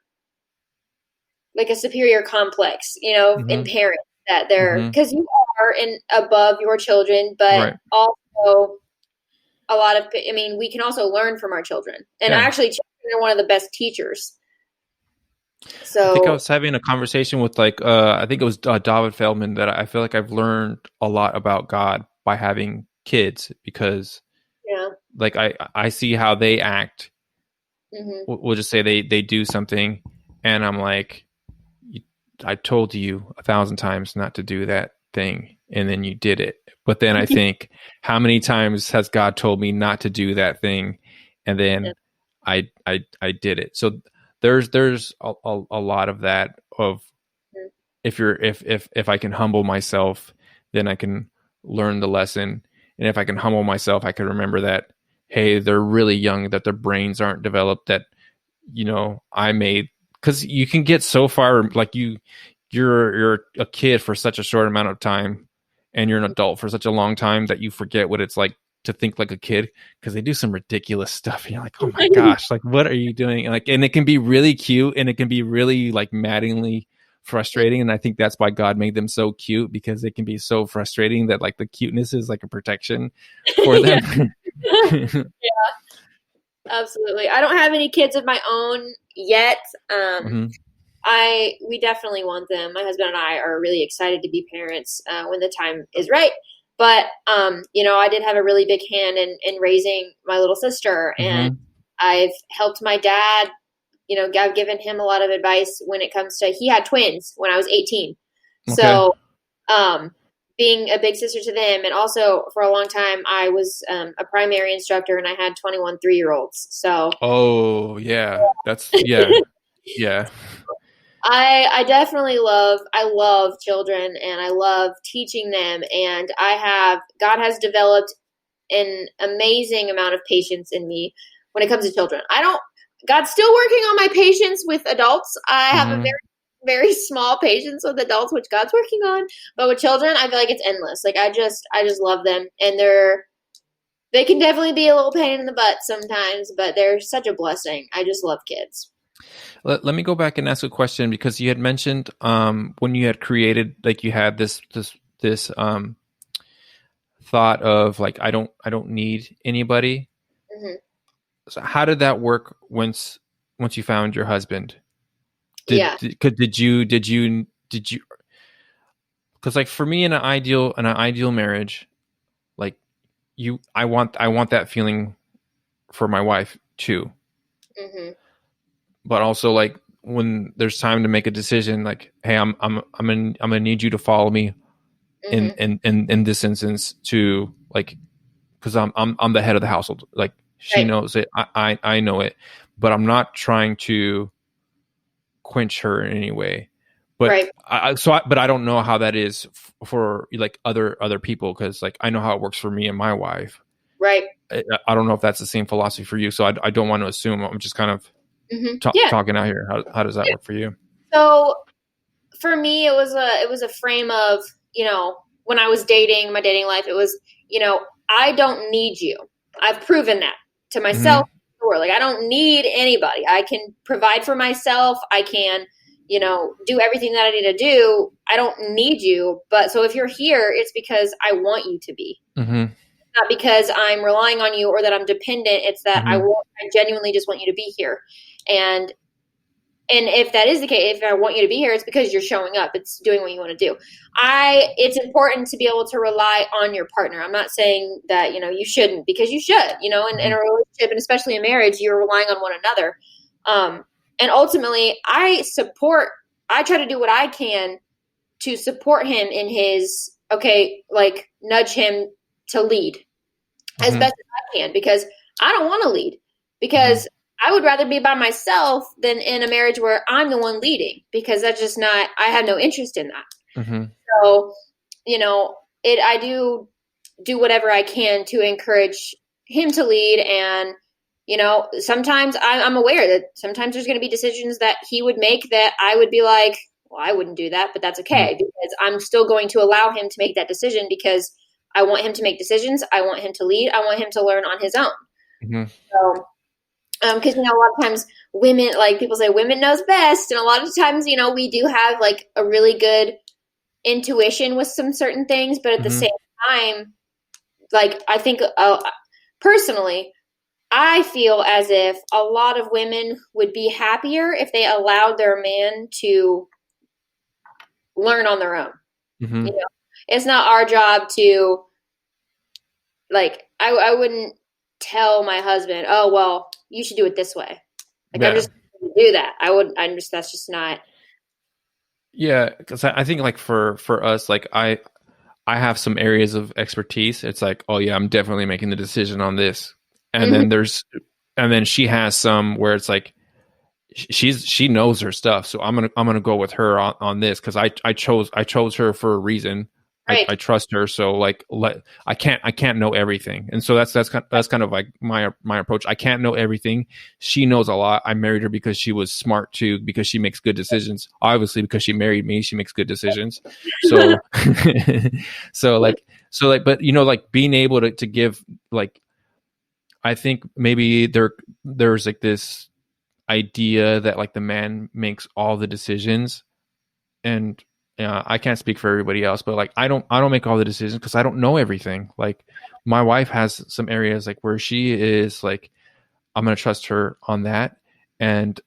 like a superior complex, in Mm-hmm. parents that they're, Mm-hmm. because you are in above your children, but Right. also a lot of, I mean, we can also learn from our children, and Yeah. actually children are one of the best teachers. I think I So was having a conversation with like I think it was David Feldman that I feel like I've learned a lot about God by having kids because yeah. like I see how they act. Hmm. We'll just say they do something, and I'm like, I told you 1,000 times not to do that thing, and then you did it. But then I think, how many times has God told me not to do that thing, and Yeah. then I did it. So there's a lot of that of if I can humble myself, then I can learn the lesson. And if I can humble myself, I can remember that, hey, they're really young, that their brains aren't developed, that I made, because you can get so far, like you're a kid for such a short amount of time, and you're an adult for such a long time that you forget what it's like to think like a kid, because they do some ridiculous stuff and you're like, oh my gosh, like what are you doing? And it can be really cute, and it can be really like maddeningly frustrating, and I think that's why God made them so cute, because it can be so frustrating that like the cuteness is like a protection for Yeah. them. Absolutely. I don't have any kids of my own yet. Hmm. We definitely want them. My husband and I are really excited to be parents when the time is right. But I did have a really big hand in raising my little sister, and Hmm. I've helped my dad. I've given him a lot of advice when it comes to. He had twins when I was 18, Okay. so um, being a big sister to them, and also for a long time I was a primary instructor, and I had 21 3-year-olds. So Oh yeah, that's yeah, yeah. I definitely I love children, and I love teaching them, and God has developed an amazing amount of patience in me when it comes to children. God's still working on my patience with adults. I have a Hmm. very small patience with adults, which God's working on. But with children, I feel like it's endless. Like I just love them, and they can definitely be a little pain in the butt sometimes, but they're such a blessing. I just love kids. Let me go back and ask a question, because you had mentioned when you had created, like you had this thought of like I don't need anybody. Hmm. So how did that work once you found your husband? Yeah. Did you because like for me in an ideal marriage, like I want that feeling for my wife too. Mm-hmm. But also like when there's time to make a decision, like, hey, I'm gonna need you to follow me Mm-hmm. in this instance to like, because I'm the head of the household. Like she Right. knows it, I know it, but I'm not trying to quench her in any way. But Right. but I don't know how that is for like other people, because like I know how it works for me and my wife. Right. I don't know if that's the same philosophy for you, so I don't want to assume. I'm just kind of Mm-hmm. Yeah. talking out here. How does that Yeah. work for you? So for me, it was a frame of, when I was dating, my dating life, it was, I don't need you. I've proven that to myself. Mm-hmm. Before. Like, I don't need anybody. I can provide for myself. I can, do everything that I need to do. I don't need you. But so if you're here, it's because I want you to be. Mm-hmm. Not because I'm relying on you or that I'm dependent. It's that Mm-hmm. I genuinely just want you to be here. And if that is the case, if I want you to be here, it's because you're showing up. It's doing what you want to do. It's important to be able to rely on your partner. I'm not saying that, you shouldn't, because you should, in a relationship, and especially in marriage, you're relying on one another. And ultimately I try to do what I can to support him in his, like nudge him to lead as Mm-hmm. best as I can, because I don't want to lead, Mm-hmm. because I would rather be by myself than in a marriage where I'm the one leading, because that's just not, I have no interest in that. Mm-hmm. So, I do whatever I can to encourage him to lead. And, sometimes I'm aware that sometimes there's going to be decisions that he would make that I would be like, well, I wouldn't do that, but that's okay, because I'm still going to allow him to make that decision, because I want him to make decisions. I want him to lead. I want him to learn on his own. Mm-hmm. So, because, a lot of times women, like people say women knows best. And a lot of times, we do have like a really good intuition with some certain things, but at the Mm-hmm. same time, like I think personally, I feel as if a lot of women would be happier if they allowed their man to learn on their own. Mm-hmm. It's not our job to, like, I wouldn't tell my husband, oh, well, you should do it this way. Like, I'm Yeah. just going to do that. That's just not. Yeah, because I think like for us, like I have some areas of expertise. It's like, oh yeah, I'm definitely making the decision on this. And Mhm. then she has some where it's like she knows her stuff. So I'm gonna go with her on this, because I chose her for a reason. Right. I trust her. So like I can't know everything. And so that's kind of like my approach. I can't know everything. She knows a lot. I married her because she was smart too, because she makes good decisions. Obviously, because she married me, she makes good decisions. So so like but like being able to give, like, I think maybe there's like this idea that like the man makes all the decisions. And I can't speak for everybody else, but like I don't make all the decisions because I don't know everything. Like my wife has some areas like where she is like, I'm gonna trust her on that. And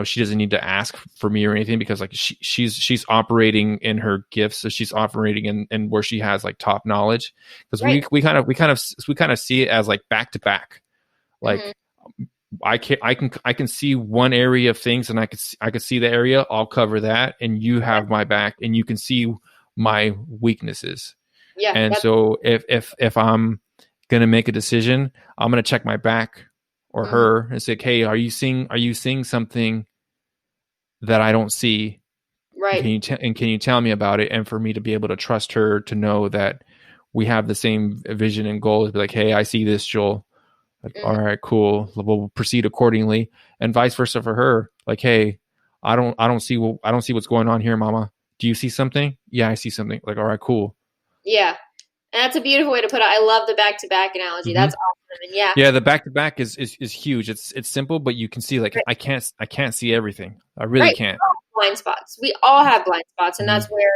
she doesn't need to ask for me or anything, because like she's operating in her gifts. So she's operating in where she has like top knowledge, because Right. we kind of see it as like back to back. Mm-hmm. Like I can see one area of things, and I could see the area. I'll cover that, and you have my back, and you can see my weaknesses. Yeah. And That's. so if I'm gonna make a decision, I'm gonna check my back or Mhm. her and say, hey, are you seeing something that I don't see? Right. Can you tell me about it? And for me to be able to trust her, to know that we have the same vision and goals. Be like, hey, I see this, Joel. Like, all Mm-hmm. right, cool. We'll proceed accordingly, and vice versa for her. Like, hey, I don't see what's going on here, Mama. Do you see something? Yeah, I see something. Like, all right, cool. Yeah. And that's a beautiful way to put it. I love the back to back analogy. Hmm. That's awesome. And yeah. Yeah, the back to back is huge. It's simple, but you can see like Right. I can't see everything. I really Right. can't. Blind spots. We all have blind spots. And Hmm. that's where,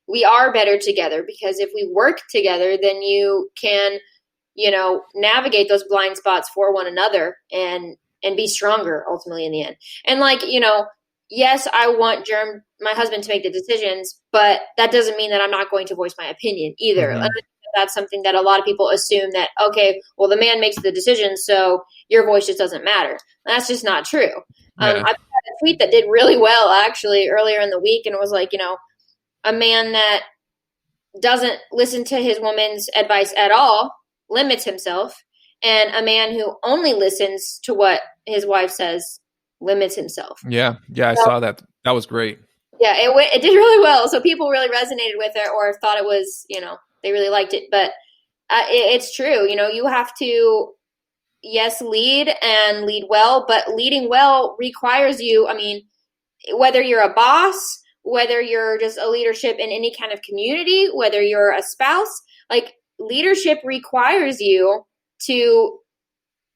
we are better together, because if we work together, then you can, navigate those blind spots for one another and be stronger ultimately in the end. And like, yes, I want my husband, to make the decisions, but that doesn't mean that I'm not going to voice my opinion either. And I think that's something that a lot of people assume that, okay, well, the man makes the decisions, so your voice just doesn't matter. And that's just not true. I had a tweet that did really well actually earlier in the week, and it was like, a man that doesn't listen to his woman's advice at all limits himself, and a man who only listens to what his wife says limits himself. Yeah, I saw that. That was great. Yeah, it did really well. So people really resonated with it, or thought it was, they really liked it. But it's true. You have to, yes, lead and lead well, but leading well requires you, whether you're a boss, whether you're just a leadership in any kind of community, whether you're a spouse, like, leadership requires you to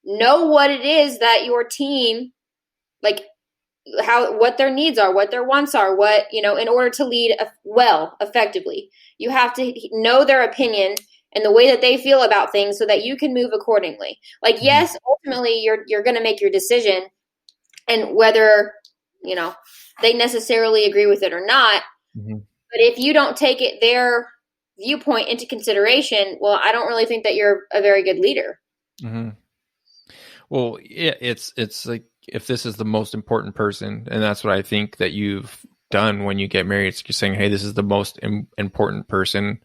know what it is that your team, like, what their needs are, what their wants are, in order to lead well, effectively. You have to know their opinion and the way that they feel about things so that you can move accordingly. Like, yes, ultimately you're going to make your decision, and whether, they necessarily agree with it or not. But if you don't take their viewpoint into consideration, well, I don't really think that you're a very good leader. Well, yeah, it's like, if this is the most important person, and that's what I think that you've done when you get married, it's just saying, hey, this is the most important person.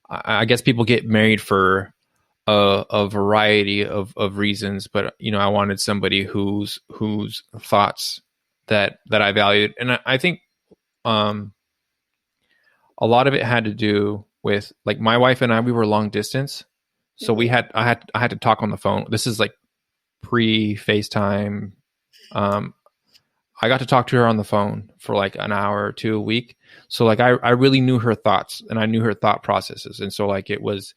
I guess people get married for a variety of reasons, but I wanted somebody whose thoughts that I valued, and I think a lot of it had to do with, like, my wife and I, we were long distance, so I had to talk on the phone. This is like pre-FaceTime. I got to talk to her on the phone for like an hour or two a week. So like, I really knew her thoughts, and I knew her thought processes. And so like, it was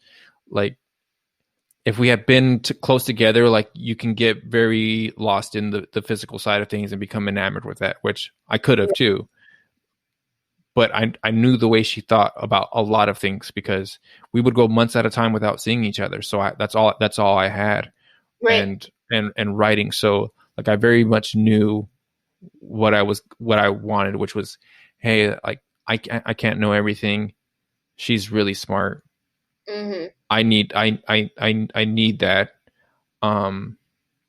like, if we had been close together, like, you can get very lost in the physical side of things and become enamored with that, which I could have too. But I knew the way she thought about a lot of things, because we would go months at a time without seeing each other. So that's all I had. Right. And writing. So like, I very much knew what I wanted, which was, hey, like, I can't know everything. She's really smart. I need that. And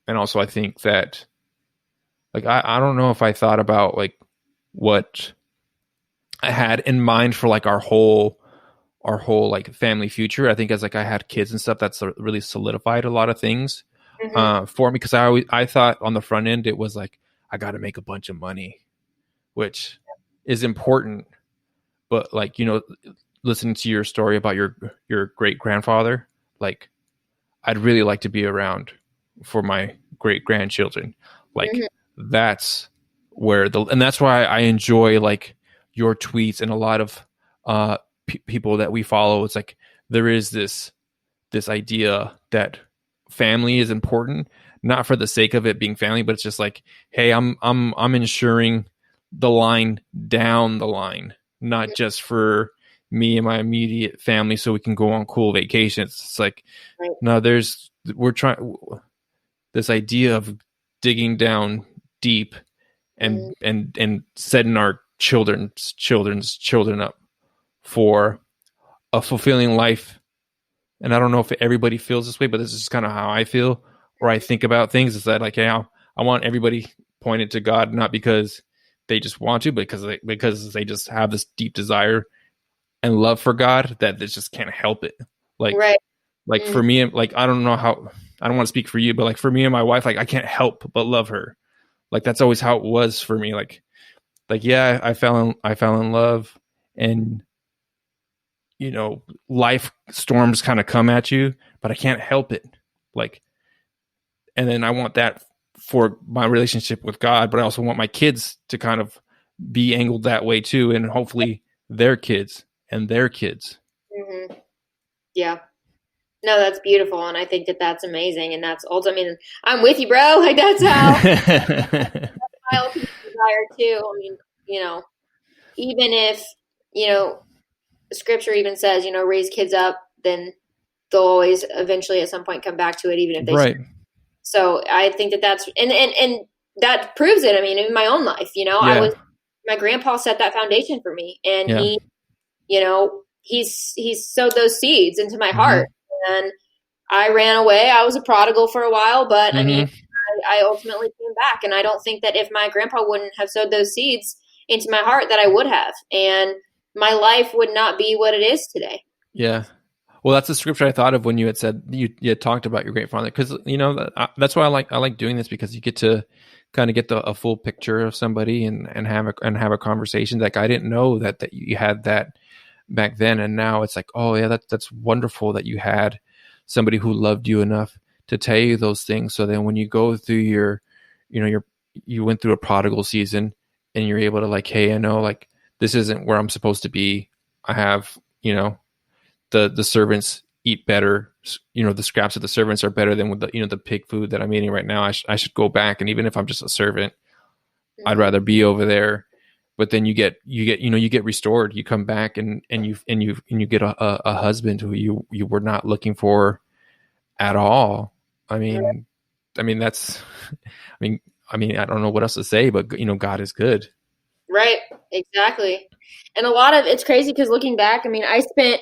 also I think that, like, I don't know if I thought about like what I had in mind for like our whole like family future. I think as like I had kids and stuff, that's really solidified a lot of things for me, because I thought on the front end it was like, I got to make a bunch of money, which is important. But like, listening to your story about your great grandfather, like, I'd really like to be around for my great grandchildren. Like, that's where and that's why I enjoy like your tweets and a lot of people that we follow. It's like, there is this idea that family is important, not for the sake of it being family, but it's just like, hey, I'm ensuring the line down the line, not just for me and my immediate family so we can go on cool vacations. It's like, no, we're trying this idea of digging down deep and setting our children's children up for a fulfilling life. And I don't know if everybody feels this way, but this is kind of how I feel, or I think about things, is that like, hey, I want everybody pointed to God, not because they just want to, but because they just have this deep desire and love for God that they just can't help it. Like, like for me, like, I don't want to speak for you, but like for me and my wife, like, I can't help but love her. Like, that's always how it was for me. Like, yeah, I fell in love, and life storms kind of come at you, but I can't help it. Like, and then I want that for my relationship with God, but I also want my kids to kind of be angled that way too, and hopefully their kids and their kids. Yeah. No, that's beautiful, and I think that that's amazing, and that's also, I'm with you, bro. Like, that's that's my ultimate desire too. Even if Scripture even says, raise kids up, then they'll always eventually at some point come back to it, even if they. Right. So I think that that's and that proves it. I mean, in my own life, Yeah. my grandpa set that foundation for me, and Yeah. he's sowed those seeds into my Mm-hmm. heart. And I ran away. I was a prodigal for a while, but I mean, Mm-hmm. I ultimately came back. And I don't think that if my grandpa wouldn't have sowed those seeds into my heart, that I would have. And my life would not be what it is today. Yeah. Well, that's the scripture I thought of when you had said you had talked about your great father, because that's why I like doing this, because you get to kind of get a full picture of somebody and have a conversation. Like, I didn't know that you had that back then, and now it's like, oh yeah, that's wonderful that you had somebody who loved you enough to tell you those things. So then when you go through you went through a prodigal season, and you're able to, like, hey, I know, like, this isn't where I'm supposed to be. I have, the servants eat better. The scraps of the servants are better than with the pig food that I'm eating right now. I should go back, and even if I'm just a servant, I'd Mm-hmm. rather be over there. But then you get restored. You come back, and you get a husband who you were not looking for at all. I mean, that's, I don't know what else to say, but God is good. Right. Exactly. And it's crazy because looking back, I mean, I spent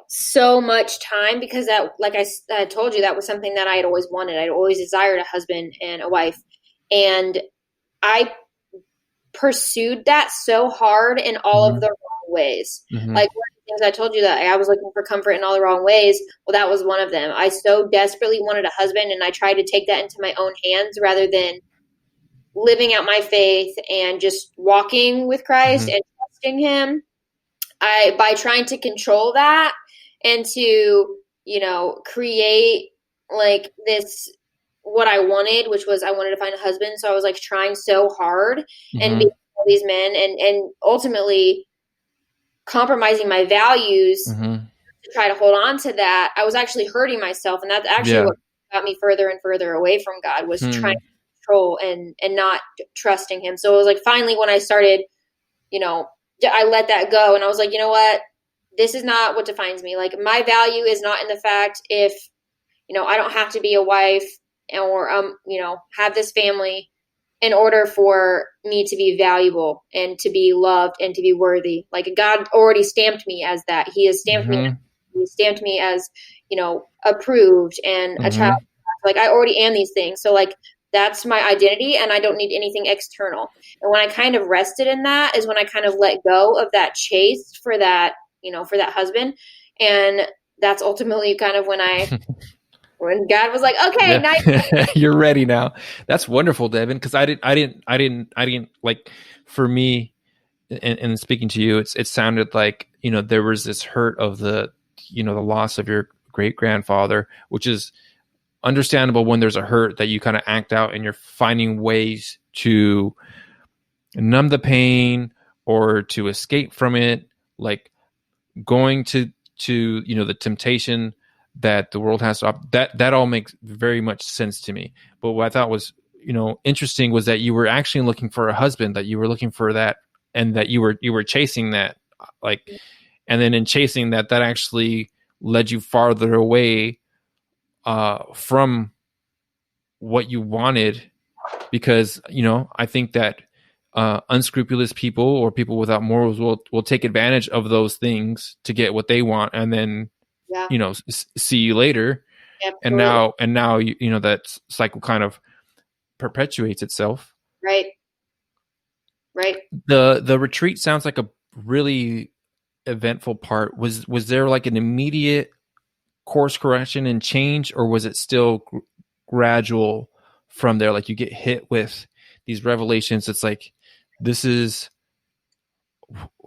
so much time because that, like I told you, that was something that I had always wanted. I'd always desired a husband and a wife. And I pursued that so hard in all of Mm-hmm. the wrong ways. Mm-hmm. Like one of the things I told you, that I was looking for comfort in all the wrong ways. Well, that was one of them. I so desperately wanted a husband, and I tried to take that into my own hands rather than living out my faith and just walking with Christ Mm-hmm. and trusting him. By trying to control that and to, create like this, what I wanted, which was I wanted to find a husband. So I was like trying so hard and Mm-hmm. being all these men, and ultimately compromising my values Mm-hmm. to try to hold on to that. I was actually hurting myself. And that's actually Yeah. what got me further and further away from God, was trying Hmm. to control and not trusting him. So it was like finally when I started, I let that go, and I was like, you know what? This is not what defines me. Like, my value is not in the fact if, I don't have to be a wife or, have this family in order for me to be valuable and to be loved and to be worthy. Like, God already stamped me as that. He has stamped me. Mm-hmm. He stamped me as, approved and a child. Mm-hmm. Like, I already am these things. So like, that's my identity, and I don't need anything external. And when I kind of rested in that is when I kind of let go of that chase for that, for that husband. And that's ultimately kind of when God was like, okay, now. Yeah. You're ready now. That's wonderful, Devin. Because I didn't like, for me, and speaking to you, it sounded like, there was this hurt of the loss of your great grandfather, which is understandable when there's a hurt that you kind of act out, and you're finding ways to numb the pain or to escape from it, like going to the temptation that the world has to that all makes very much sense to me. But what I thought was interesting was that you were actually looking for a husband, that you were looking for that, and that you were chasing that, like, and then in chasing that actually led you farther away from what you wanted. Because I think that unscrupulous people or people without morals will take advantage of those things to get what they want, and then Yeah, see you later. And absolutely. now that cycle kind of perpetuates itself. Right. Right. The retreat sounds like a really eventful part. Was there like an immediate course correction and change, or was it still gradual from there? Like, you get hit with these revelations, it's like, this is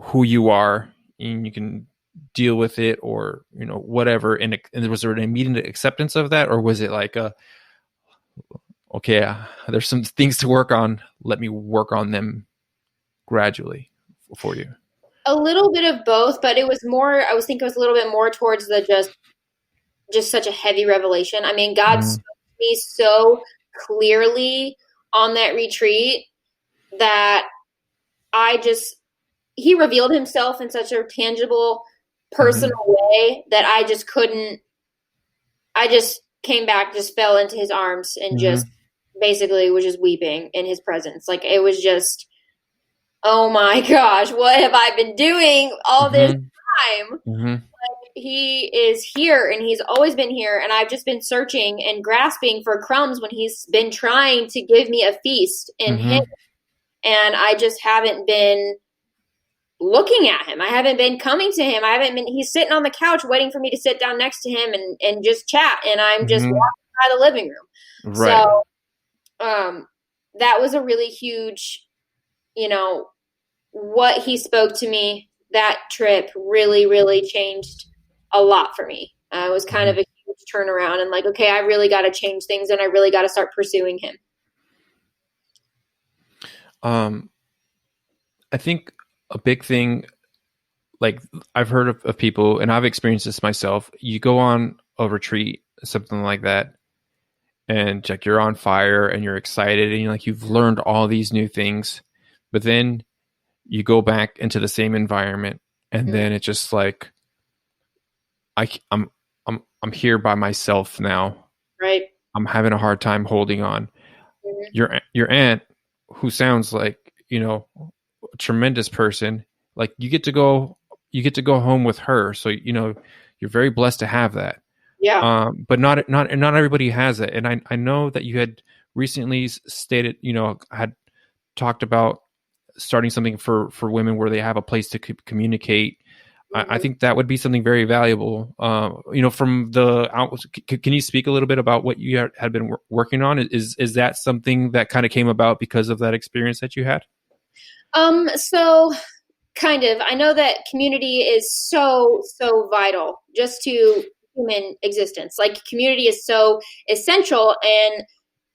who you are, and you can deal with it, or whatever. And was there an immediate acceptance of that, or was it like okay, there's some things to work on, let me work on them gradually for you? A little bit of both, but it was more, I was thinking it was a little bit more towards the just such a heavy revelation. I mean, God Mm-hmm. spoke to me so clearly on that retreat that I just, he revealed himself in such a tangible, Mm-hmm. personal way that I just couldn't, I just came back, just fell into his arms and Mm-hmm. just basically was just weeping in his presence. Like, it was just, oh my gosh, what have I been doing all this time? Mm-hmm. He is here and he's always been here, and I've just been searching and grasping for crumbs when he's been trying to give me a feast in him, Mm-hmm. and I just haven't been looking at him. I haven't been coming to him. He's sitting on the couch waiting for me to sit down next to him and just chat, and I'm just Mm-hmm. walking by the living room. Right. So that was a really huge, what he spoke to me that trip really, really changed a lot for me. It was kind of a huge turnaround, and like, okay, I really got to change things, and I really got to start pursuing him. I think a big thing, like I've heard of people, and I've experienced this myself. You go on a retreat, something like that, and like you're on fire and you're excited and you've learned all these new things, but then you go back into the same environment, and then it's just like, I'm here by myself now. Right. I'm having a hard time holding on. Mm-hmm. Your aunt, who sounds like, a tremendous person, like you get to go home with her. So, you're very blessed to have that. Yeah. But not everybody has it. And I know that you had recently stated, had talked about starting something for women where they have a place to communicate. Mm-hmm. I think that would be something very valuable. From the out, can you speak a little bit about what you had been working on? Is that something that kind of came about because of that experience that you had? So kind of. I know that community is so, so vital just to human existence. Like, community is so essential, and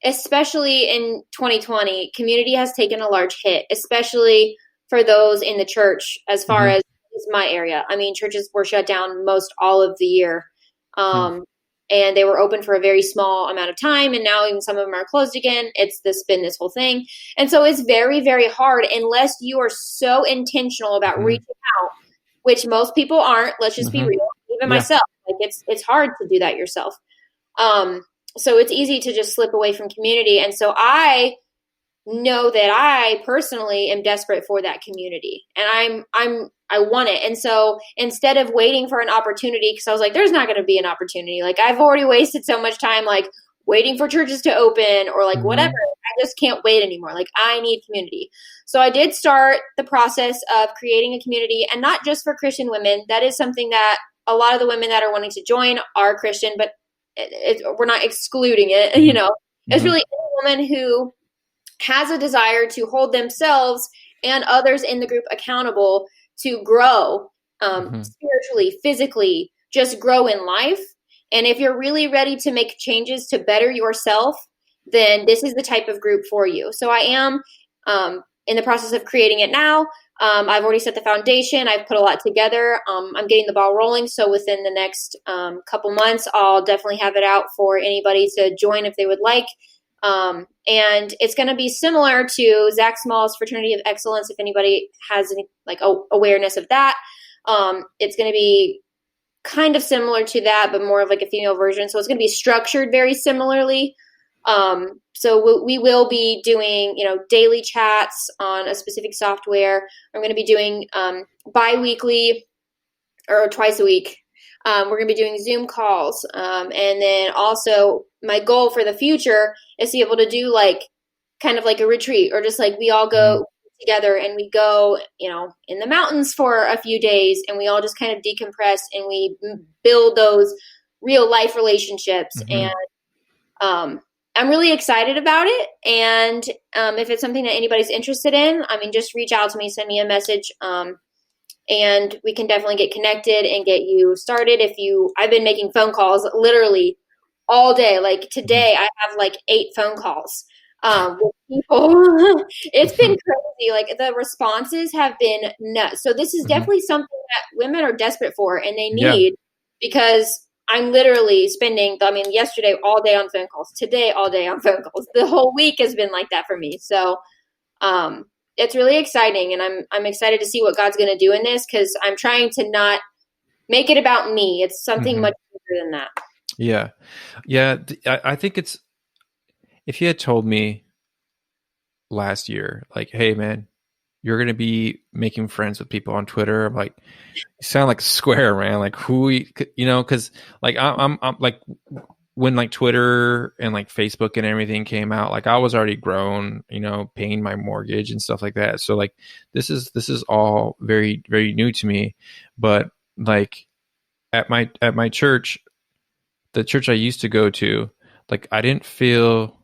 especially in 2020, community has taken a large hit, especially for those in the church, as far as my area. I mean, churches were shut down most all of the year. And they were open for a very small amount of time, and now even some of them are closed again. It's been this whole thing. And so it's very, very hard unless you are so intentional about reaching out, which most people aren't. Let's just be real. Even myself, like it's hard to do that yourself. So it's easy to just slip away from community. And so I know that I personally am desperate for that community, and I want it. And so instead of waiting for an opportunity, because I was like, there's not going to be an opportunity. Like, I've already wasted so much time, like waiting for churches to open or like whatever. I just can't wait anymore. Like, I need community. So I did start the process of creating a community, and not just for Christian women. That is something that a lot of the women that are wanting to join are Christian, but we're not excluding it. It's really any woman who has a desire to hold themselves and others in the group accountable to grow spiritually, physically, just grow in life. And if you're really ready to make changes to better yourself, then this is the type of group for you. So I am in the process of creating it now. I've already set the foundation. I've put a lot together. I'm getting the ball rolling. So within the next couple months, I'll definitely have it out for anybody to join if they would like. And it's going to be similar to Zach Small's Fraternity of Excellence. If anybody has any awareness of that, it's going to be kind of similar to that, but more of like a female version. So it's going to be structured very similarly. So we will be doing, daily chats on a specific software. I'm going to be doing bi-weekly or twice a week. We're going to be doing Zoom calls. And then also my goal for the future is to be able to do kind of like a retreat, or just like we all go together and we go, in the mountains for a few days, and we all just kind of decompress and we build those real life relationships. And I'm really excited about it. And if it's something that anybody's interested in, just reach out to me, send me a message. And we can definitely get connected and get you started. I've been making phone calls literally all day. Like today I have 8 phone calls with people. It's been crazy. Like, the responses have been nuts. So this is definitely something that women are desperate for and they need, because I'm literally spending, yesterday all day on phone calls, today all day on phone calls. The whole week has been like that for me. So, it's really exciting, and I'm excited to see what God's going to do in this, because I'm trying to not make it about me. It's something much bigger than that. Yeah. I think if you had told me last year, like, hey man, you're gonna be making friends with people on Twitter, I'm like, you sound like a square, man. Like because like I'm like when like Twitter and like Facebook and everything came out, like I was already grown, paying my mortgage and stuff like that. So like this is all very, very new to me. But like at my church, the church I used to go to, like I didn't feel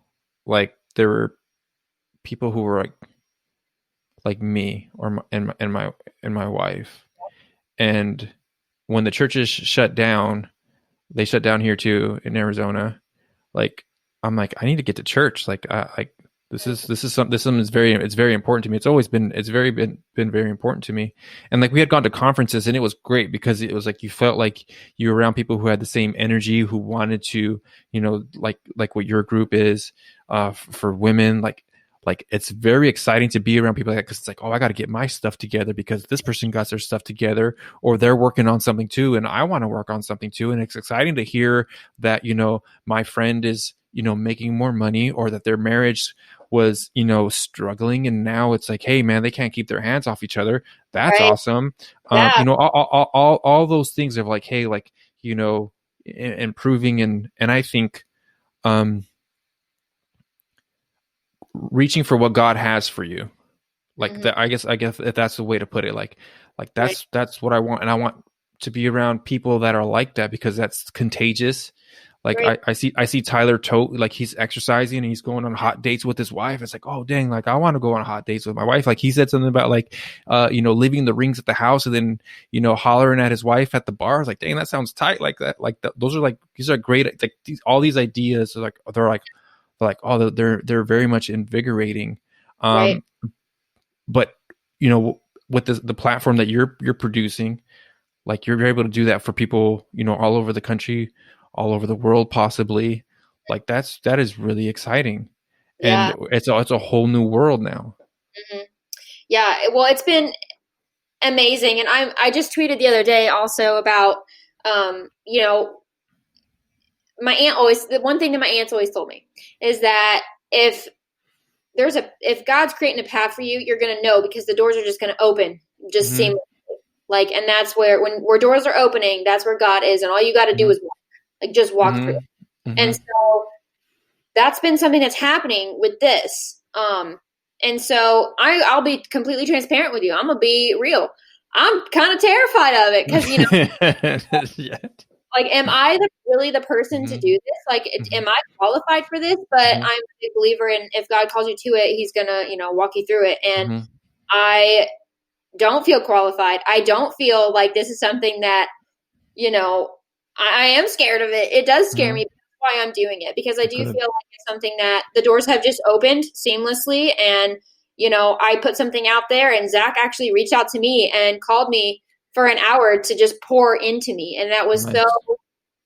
like there were people who were like me or and my wife. And when the churches shut down, they shut down here too in Arizona. Like I'm like, I need to get to church. Like this is very, it's very important to me. It's been very important to me. And like we had gone to conferences and it was great because it was like you felt like you were around people who had the same energy, who wanted to, like what your group is for women. Like it's very exciting to be around people like that because it's like, oh, I got to get my stuff together because this person got their stuff together, or they're working on something too, and I want to work on something too. And it's exciting to hear that my friend is making more money, or that their marriage was struggling, and now it's like, hey man, they can't keep their hands off each other. That's Right. awesome. Yeah. All those things of like, hey, like improving, and I think reaching for what God has for you. Like Hmm. that, I guess if that's the way to put it, like Right. that's what I want. And I want to be around people that are like that because that's contagious. Like Right. I see Tyler Tote, like he's exercising and he's going on hot dates with his wife. It's like, oh dang, like I want to go on hot dates with my wife. Like he said something about like leaving the rings at the house and then hollering at his wife at the bar. I was like, dang, that sounds tight. Like that, like those are like, these are great. Like all these ideas are like, oh, they're very much invigorating. Right. um but with the platform that you're producing, like you're able to do that for people all over the country, all over the world possibly. Like that is really exciting, Yeah. and it's a whole new world now. Hmm. Yeah. Well, it's been amazing, and I just tweeted the other day also about you know my aunt always the one thing that my aunt's always told me is that if if God's creating a path for you, you're gonna know because the doors are just gonna open just Hmm. seamlessly. Like, and that's where doors are opening, that's where God is, and all you got to do Hmm. is walk, like just walk through Hmm. it. And Hmm. so that's been something that's happening with this. And so I'll be completely transparent with you. I'm gonna be real. I'm kind of terrified of it because Yeah. like, am I really the person to Hmm. do this? Like, Hmm. am I qualified for this? But Hmm. I'm a big believer in if God calls you to it, He's gonna walk you through it. And Hmm. I don't feel qualified. I don't feel like this is something that you know, I am scared of it. It does scare Hmm. me. That's why I'm doing it because I do feel Good. like it's something that the doors have just opened seamlessly. And, I put something out there and Zach actually reached out to me and called me for an hour to just pour into me. And that was so Nice.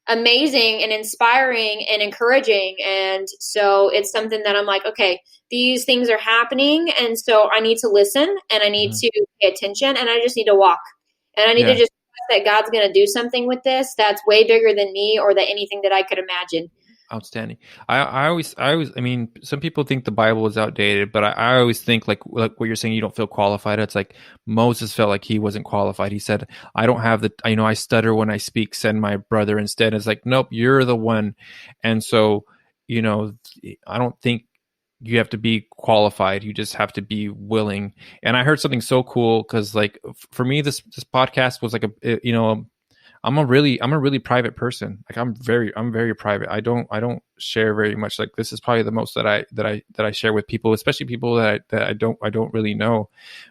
amazing and inspiring and encouraging. And so it's something that I'm like, okay, these things are happening. And so I need to listen and I need Hmm. to pay attention and I just need to walk. And I need to Yeah. just trust that God's going to do something with this that's way bigger than me or that anything that I could imagine. Outstanding. I mean, some people think the Bible is outdated, but I always think like what you're saying, you don't feel qualified. It's like Moses felt like he wasn't qualified. He said, I don't have I stutter when I speak, send my brother instead. It's like, nope, you're the one. And so, you know, I don't think you have to be qualified. You just have to be willing. And I heard something so cool because like for me, this podcast was like I'm a really private person. Like I'm very private. I don't share very much. Like this is probably the most that I share with people, especially people that I don't really know.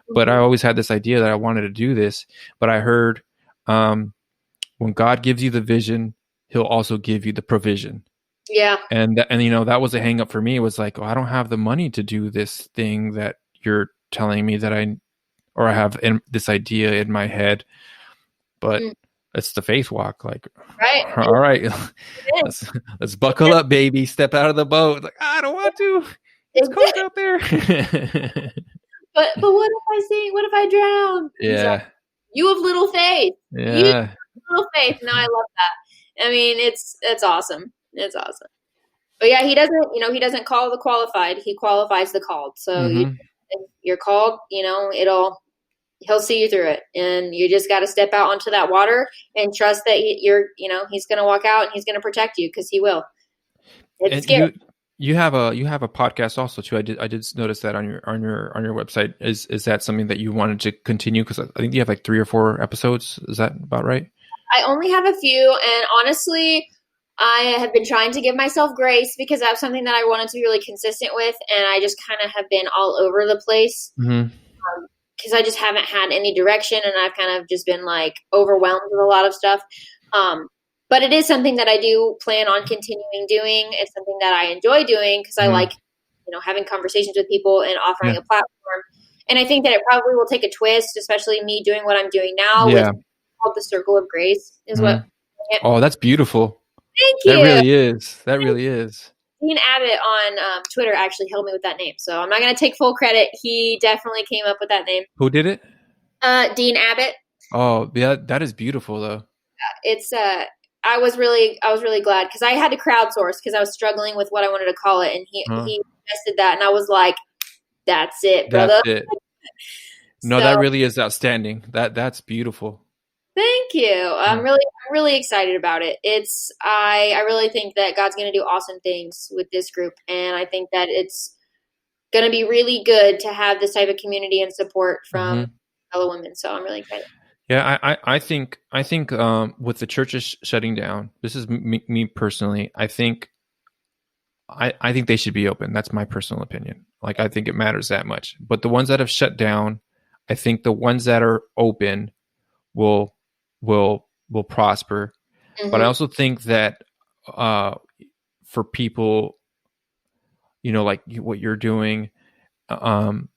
But I Mm-hmm. always had this idea that I wanted to do this. But I heard when God gives you the vision, He'll also give you the provision. Yeah. And that was a hang up for me. It was like, oh, I don't have the money to do this thing that you're telling me that I have this idea in my head, but Mm. it's the faith walk. Like, Right. all right, It is. let's buckle up, baby. Step out of the boat. Like, I don't want to. It's It cold did. out there. But what if I sink? What if I drown? He's like, Yeah, you have little faith. You yeah. have little faith. No, I love that. I mean, it's awesome. It's awesome. But yeah, he doesn't call the qualified. He qualifies the called. So Mm-hmm. if you're called, he'll see you through it. And you just got to step out onto that water and trust that he's going to walk out and he's going to protect you, because he will. It's And scary. you have a podcast also too. I did notice that on your website. Is that something that you wanted to continue? Because I think you have like 3 or 4 episodes. Is that about right? I only have a few, and honestly, I have been trying to give myself grace because that's something that I wanted to be really consistent with, and I just kind of have been all over the place Mm-hmm. because I just haven't had any direction, and I've kind of just been like overwhelmed with a lot of stuff. But it is something that I do plan on continuing doing. It's something that I enjoy doing because I Mm-hmm. like, having conversations with people and offering Yeah. a platform. And I think that it probably will take a twist, especially me doing what I'm doing now with Yeah. called the Circle of Grace is what. Mm-hmm. Oh, that's beautiful. Thank That you. really is. That really is. Dean Abbott on Twitter actually helped me with that name, so I'm not going to take full credit. He definitely came up with that name. Who did it? Dean Abbott. Oh, yeah, that is beautiful though. It's I was really glad because I had to crowdsource because I was struggling with what I wanted to call it, and Huh? he suggested that, and I was like, "That's it, That's brother." it. No, that So really is outstanding. That's beautiful. thank you. I'm Yeah. really excited about it. I really think that God's going to do awesome things with this group, and I think that it's going to be really good to have this type of community and support from Mm-hmm. fellow women. So I'm really excited. Yeah, I think with the churches shutting down, this is me personally. I think they should be open. That's my personal opinion. Like I think it matters that much. But the ones that have shut down, I think the ones that are open will will prosper. But I Mm-hmm. also think that uh, for people, like what you're doing, um,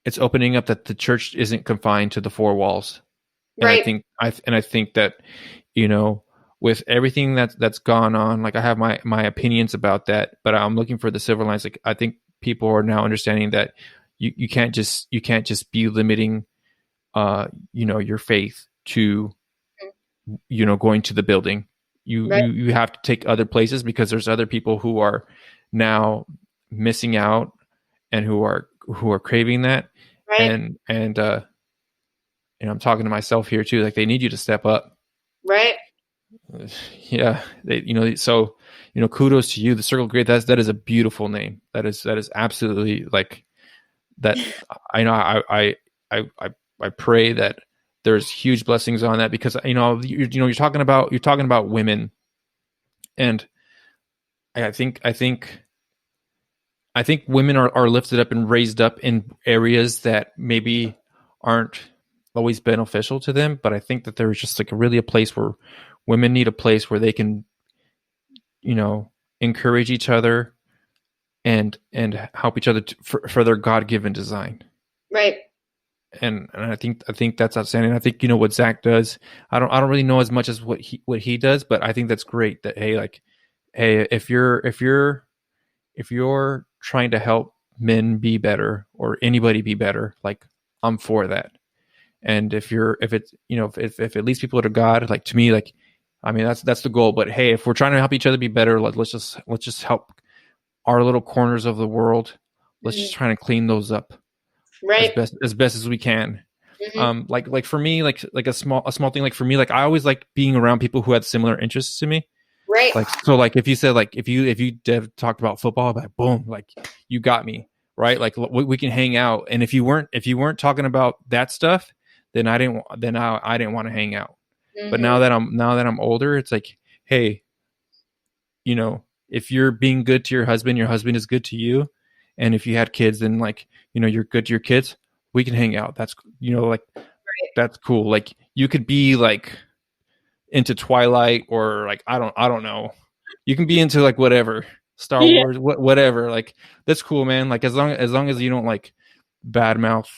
it's opening up that the church isn't confined to the 4 walls. And I Right. think I think that you know with everything that's gone on, like I have my opinions about that, but I'm looking for the silver lines. Like I think people are now understanding that you can't just be limiting your faith to going to the building. You Right. you you have to take other places because there's other people who are now missing out and who are craving that. Right. And I'm talking to myself here too. Like they need you to step up. Right. Yeah, so kudos to you. The Circle of Great. That is a beautiful name. That is absolutely like that. I know. I pray that there's huge blessings on that because you're talking about women, and I think women are lifted up and raised up in areas that maybe aren't always beneficial to them. But I think that there's just like really a place where women need a place where they can, encourage each other and help each other for their God given design. Right. And I think that's outstanding. I think what Zach does. I don't really know as much as what he does, but I think that's great. That hey, if you're trying to help men be better or anybody be better, like I'm for that. And if it leads people to God, like to me, like I mean that's the goal. But hey, if we're trying to help each other be better, let's just help our little corners of the world. Let's Mm-hmm. just try to clean those up as Right. best as we can. Mm-hmm. Like for me, like a small thing. Like for me, like I always like being around people who had similar interests to me. Right. Like so, like if you said like if you talked about football, like boom, like you got me right. Like we can hang out, and if you weren't talking about that stuff, then I didn't want to hang out. But now Mm-hmm. that I'm older, it's like, hey, if you're being good to your husband is good to you, and if you had kids, then like you're good to your kids. We can hang out. That's like that's cool. Like you could be like into Twilight or like I don't know. You can be into like whatever Star Yeah. Wars, whatever. Like that's cool, man. Like as long as you don't like badmouth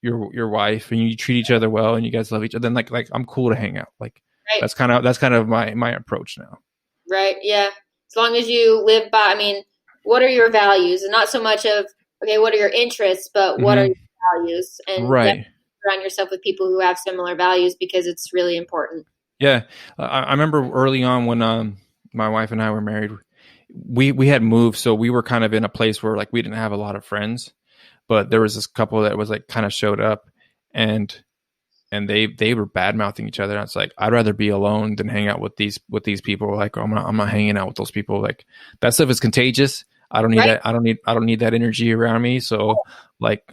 your wife and you treat each other well and you guys love each other, then like I'm cool to hang out. Like Right. that's kind of my approach now. Right. Yeah. As long as you live by, I mean, what are your values? And not so much of, okay, what are your interests, but what are Hmm. your values? And definitely Right. surround yourself with people who have similar values because it's really important. Yeah. I remember early on when my wife and I were married, we had moved, so we were kind of in a place where like we didn't have a lot of friends, but there was this couple that was like kind of showed up, and they were bad mouthing each other. And it's like, I'd rather be alone than hang out with these people. Like, I'm not hanging out with those people. Like, that stuff is contagious. I don't need that. I don't need that energy around me. So like,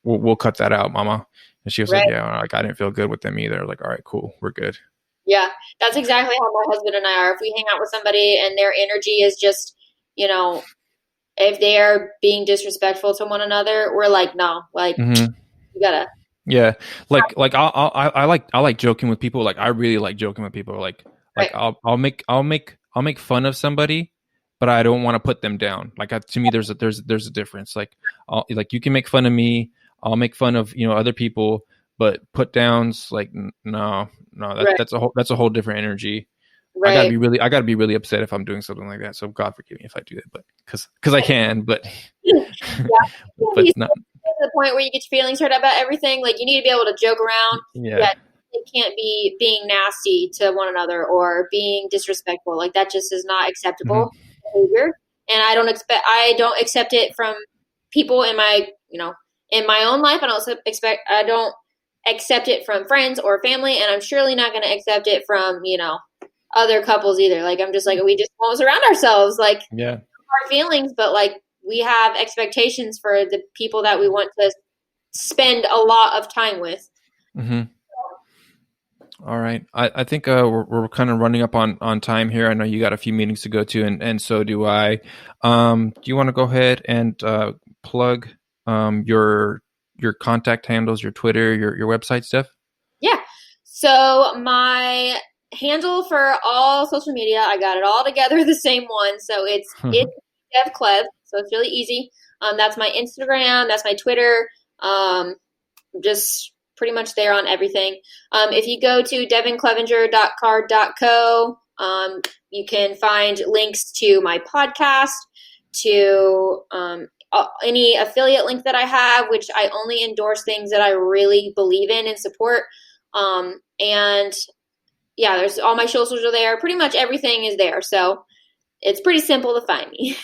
we'll cut that out, mama. And she was like, yeah, like I didn't feel good with them either. Like, all right, cool. We're good. Yeah. That's exactly how my husband and I are. If we hang out with somebody and their energy is just, you know, if they are being disrespectful to one another, we're like, no, like you gotta. Yeah, like I like joking with people. Like I really like joking with people. Like I'll make fun of somebody, but I don't want to put them down. Like to me, there's a difference. Like you can make fun of me. I'll make fun of other people, but put downs like no, that's a whole different energy. Right. I gotta be really upset if I'm doing something like that. So God forgive me if I do that, but because I can, but but not. To the point where you get your feelings hurt about everything. Like you need to be able to joke around. Yeah. It can't be being nasty to one another or being disrespectful. Like that just is not acceptable behavior. And I don't accept it from people in my, in my own life. I don't accept it from friends or family. And I'm surely not going to accept it from, other couples either. Like, I'm just like, we just won't surround ourselves. Like our feelings, but like, we have expectations for the people that we want to spend a lot of time with. Mm-hmm. All right. I think we're kind of running up on time here. I know you got a few meetings to go to, and so do I. Do you want to go ahead and plug your contact handles, your Twitter, your website stuff? Yeah. So my handle for all social media, I got it all together, the same one. So it's Dev Clev. So it's really easy. That's my Instagram. That's my Twitter. Just pretty much there on everything. If you go to devinclevenger.card.co, you can find links to my podcast, to any affiliate link that I have, which I only endorse things that I really believe in and support. And yeah, there's all my socials are there. Pretty much everything is there. So it's pretty simple to find me.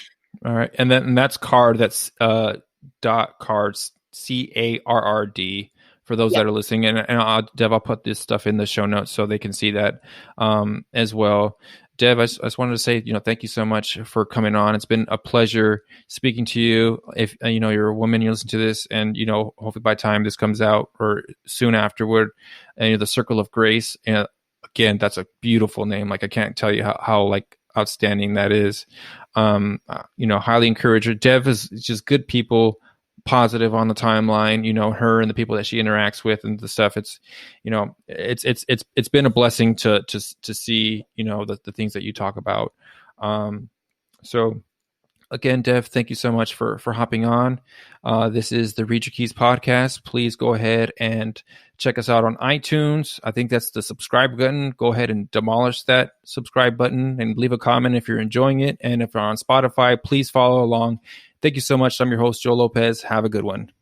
All right. And that's card. That's dot cards, CARRD for those that are listening. And Dev, I'll put this stuff in the show notes so they can see that as well. Dev, I just wanted to say, thank you so much for coming on. It's been a pleasure speaking to you. If you're a woman, you listen to this, and hopefully by the time this comes out or soon afterward, and the Circle of Grace. And again, that's a beautiful name. Like I can't tell you how like outstanding that is. Highly encourage her. Dev is just good people, positive on the timeline, her and the people that she interacts with and the stuff. It's been a blessing to see, the things that you talk about. So again, Dev, thank you so much for hopping on. This is the Read Your Keys podcast. Please go ahead and check us out on iTunes. I think that's the subscribe button. Go ahead and demolish that subscribe button and leave a comment if you're enjoying it. And if you're on Spotify, please follow along. Thank you so much. I'm your host, Joe Lopez. Have a good one.